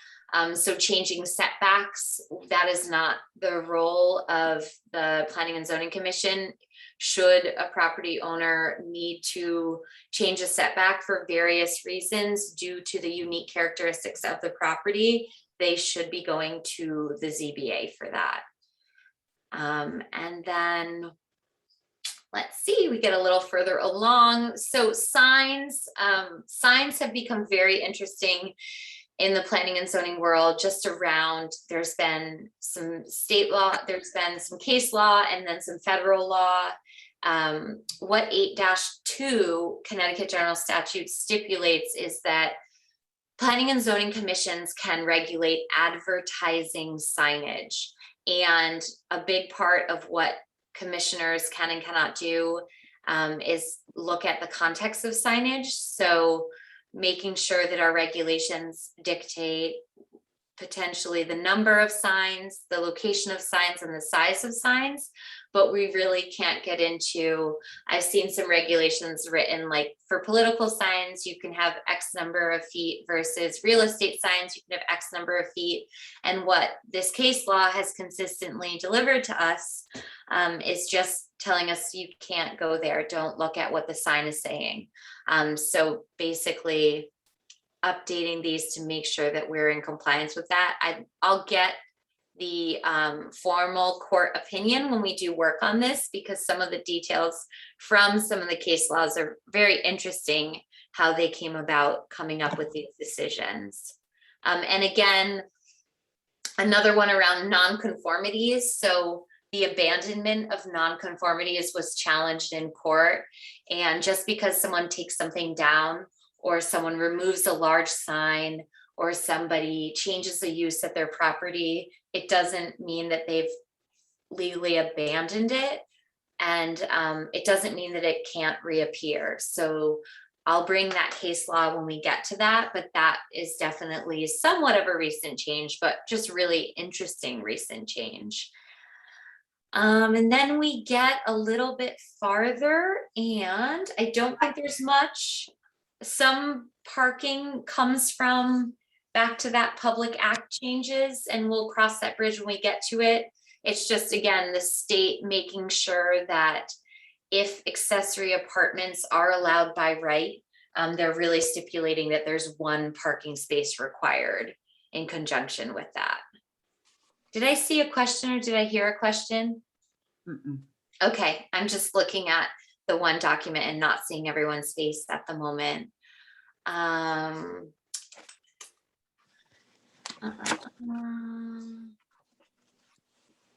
So changing setbacks, that is not the role of the Planning and Zoning Commission. Should a property owner need to change a setback for various reasons due to the unique characteristics of the property, they should be going to the ZBA for that. And then let's see, we get a little further along. So signs have become very interesting in the planning and zoning world, just around, there's been some state law, there's been some case law, and then some federal law. What 8-2 Connecticut General Statute stipulates is that planning and zoning commissions can regulate advertising signage. And a big part of what commissioners can and cannot do is look at the context of signage. So making sure that our regulations dictate potentially the number of signs, the location of signs, and the size of signs, but we really can't get into, I've seen some regulations written like for political signs, you can have X number of feet versus real estate signs, you can have X number of feet. And what this case law has consistently delivered to us is just telling us you can't go there. Don't look at what the sign is saying. So basically, updating these to make sure that we're in compliance with that. I'll get the formal court opinion when we do work on this, because some of the details from some of the case laws are very interesting, how they came about coming up with these decisions. And again, another one around nonconformities. So the abandonment of nonconformities was challenged in court. And just because someone takes something down, or someone removes a large sign, or somebody changes the use of their property, it doesn't mean that they've legally abandoned it. And it doesn't mean that it can't reappear. So I'll bring that case law when we get to that, but that is definitely somewhat of a recent change, but just really interesting recent change. And then we get a little bit farther, and I don't think there's much. Some parking comes from back to that Public Act changes, and we'll cross that bridge when we get to it. It's just, again, the state making sure that if accessory apartments are allowed by right, they're really stipulating that there's one parking space required in conjunction with that. Did I see a question, or did I hear a question? Mm-mm. Okay, I'm just looking at the one document and not seeing everyone's face at the moment.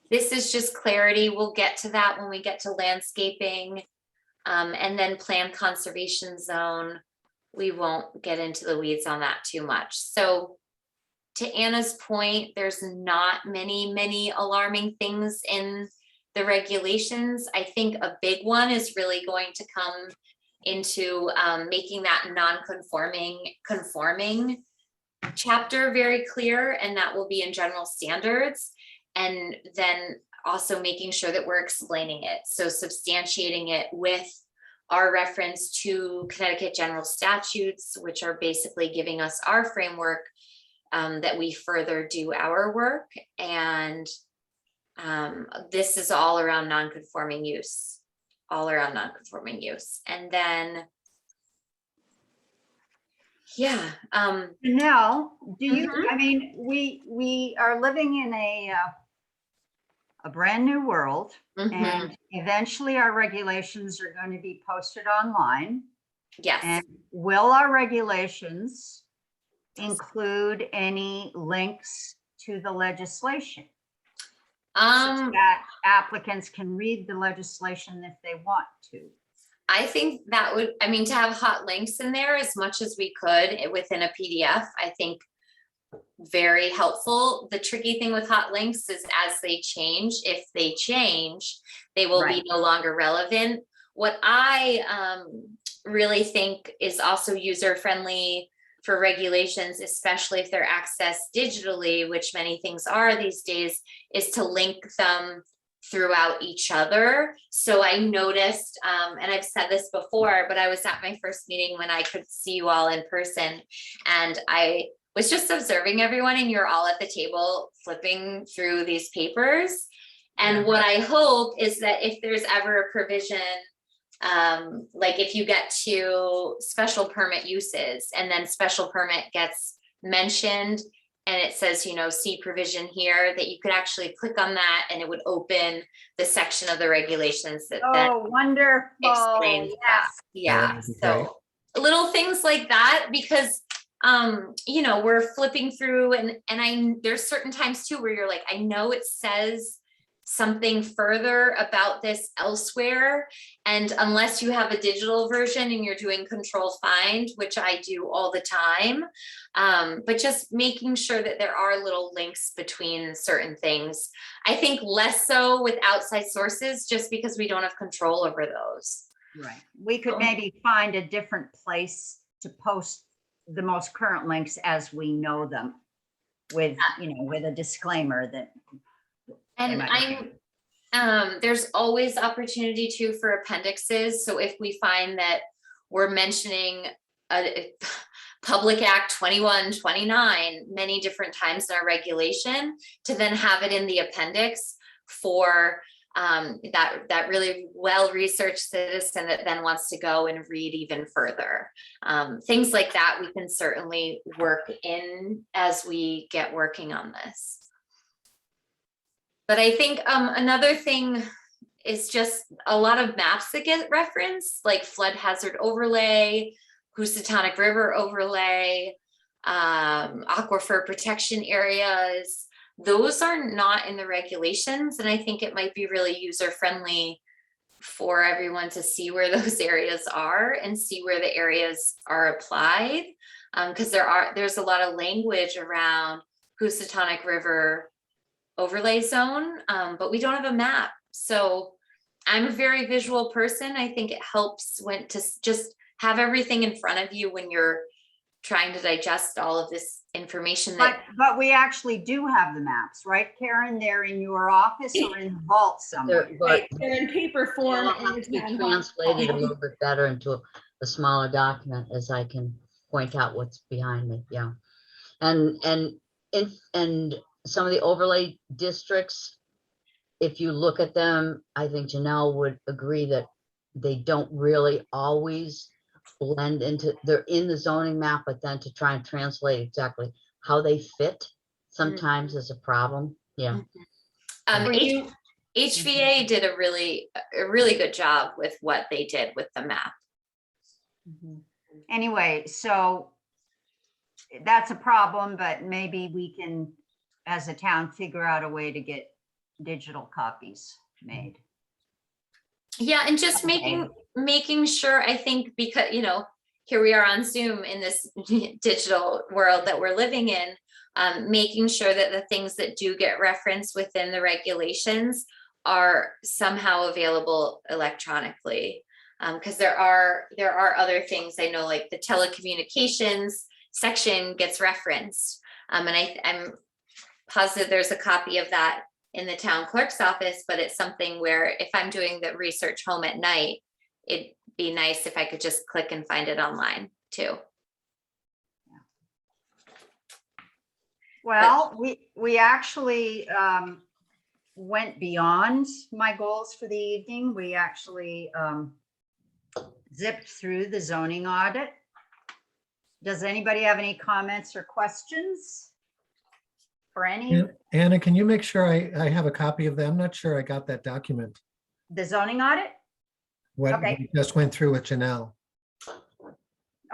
This is just clarity. We'll get to that when we get to landscaping. And then plan conservation zone. We won't get into the weeds on that too much. So to Anna's point, there's not many alarming things in the regulations. I think a big one is really going to come into making that conforming chapter very clear, and that will be in general standards. And then also making sure that we're explaining it. So substantiating it with our reference to Connecticut general statutes, which are basically giving us our framework that we further do our work. And this is all around non-conforming use, And then, yeah. Janelle, do you, Mhm. I mean, we are living in a brand new world, Mhm. and eventually our regulations are going to be posted online. Yes. And will our regulations include any links to the legislation? So that applicants can read the legislation if they want to. I think that would, I mean, to have hot links in there as much as we could within a PDF, I think very helpful. The tricky thing with hot links is as they change, if they change, they will Right. be no longer relevant. What I really think is also user-friendly for regulations, especially if they're accessed digitally, which many things are these days, is to link them throughout each other. So I noticed, and I've said this before, but I was at my first meeting when I could see you all in person, and I was just observing everyone, and you're all at the table flipping through these papers. And what I hope is that if there's ever a provision, like if you get to special permit uses and then special permit gets mentioned and it says, you know, see provision here, that you could actually click on that and it would open the section of the regulations that then Oh, wonderful. explains that. Yes. Yeah, That would be great. so little things like that, because you know, we're flipping through and there's certain times too where you're like, I know it says something further about this elsewhere, and unless you have a digital version and you're doing control find, which I do all the time, but just making sure that there are little links between certain things. I think less so with outside sources, just because we don't have control over those. Right. We could maybe find a different place to post the most current links as we know them. with, with a disclaimer that. And might- there's always opportunity too for appendixes. So if we find that we're mentioning a Public Act 2129 many different times in our regulation, to then have it in the appendix for that really well-researched citizen that then wants to go and read even further. Things like that we can certainly work in as we get working on this. But I think another thing is just a lot of maps that get referenced, like flood hazard overlay, Housatonic River overlay, aquifer protection areas. Those are not in the regulations, and I think it might be really user-friendly for everyone to see where those areas are and see where the areas are applied, because there's a lot of language around Housatonic River overlay zone, but we don't have a map. So I'm a very visual person. I think it helps when to just have everything in front of you when you're trying to digest all of this information. But we actually do have the maps, right, Karen? They're in your office or in the vault somewhere. But They're in paper form. they'll and have to be it's on- translated a little bit better into a smaller document, as I can point out what's behind me, yeah. And some of the overlay districts, if you look at them, I think Janelle would agree that they don't really always blend into, they're in the zoning map, but then to try and translate exactly how they fit sometimes is a problem, yeah. HVA did a really good job with what they did with the map. Anyway, so that's a problem, but maybe we can, as a town, figure out a way to get digital copies made. Yeah, and just Okay. making sure, I think, because, here we are on Zoom in this digital world that we're living in, making sure that the things that do get referenced within the regulations are somehow available electronically. Because there are other things I know, like the telecommunications section gets referenced. And I'm positive there's a copy of that in the town clerk's office, but it's something where if I'm doing the research home at night, it'd be nice if I could just click and find it online too. Well, we actually went beyond my goals for the evening. We actually zipped through the zoning audit. Does anybody have any comments or questions for any? Anna, can you make sure I have a copy of that? I'm not sure I got that document. The zoning audit? What Okay. we just went through with Janelle.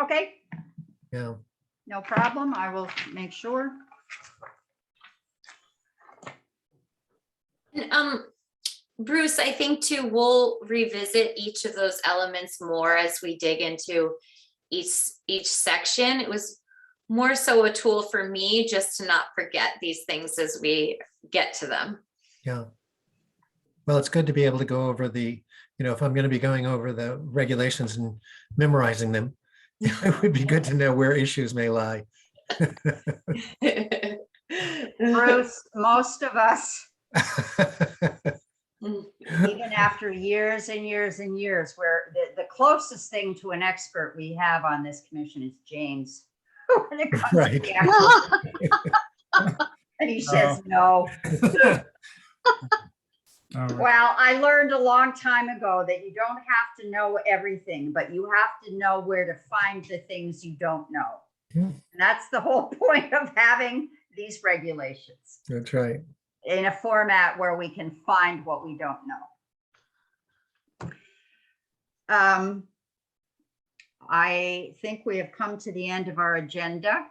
Okay, Yeah. no problem. I will make sure. And, Bruce, I think too, we'll revisit each of those elements more as we dig into each section. It was more so a tool for me just to not forget these things as we get to them. Yeah. Well, it's good to be able to go over if I'm going to be going over the regulations and memorizing them, it would be good to know where issues may lie. Bruce, most of us, even after years and years and years, where the closest thing to an expert we have on this commission is James. When it comes to Right. the actual- And he says no. All right. Well, I learned a long time ago that you don't have to know everything, but you have to know where to find the things you don't know. Yeah. And that's the whole point of having these regulations That's right. in a format where we can find what we don't know. I think we have come to the end of our agenda.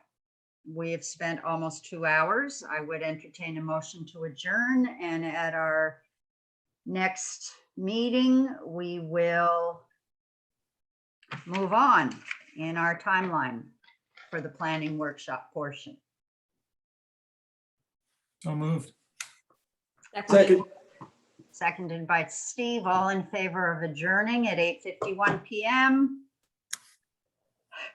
We have spent almost 2 hours. I would entertain a motion to adjourn, and at our next meeting, we will move on in our timeline for the planning workshop portion. So moved. Second. Seconded by Steve, all in favor of adjourning at 8:51 PM.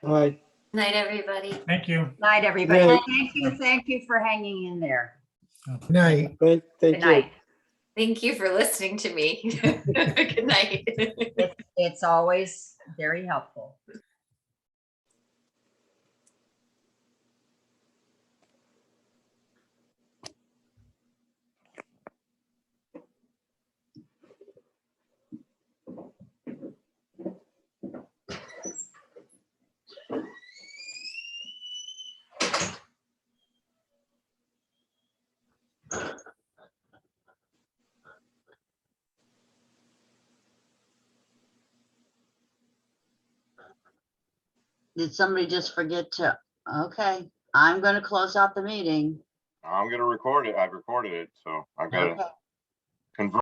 All right. Night, everybody. Thank you. Night, everybody. Night. Thank you for hanging in there. Good night. Thank Good you. night. Thank you for listening to me. Good night. It's always very helpful. Did somebody just forget to, okay, I'm gonna close out the meeting. I'm gonna record it. I've recorded it, so I've got to Okay. convert.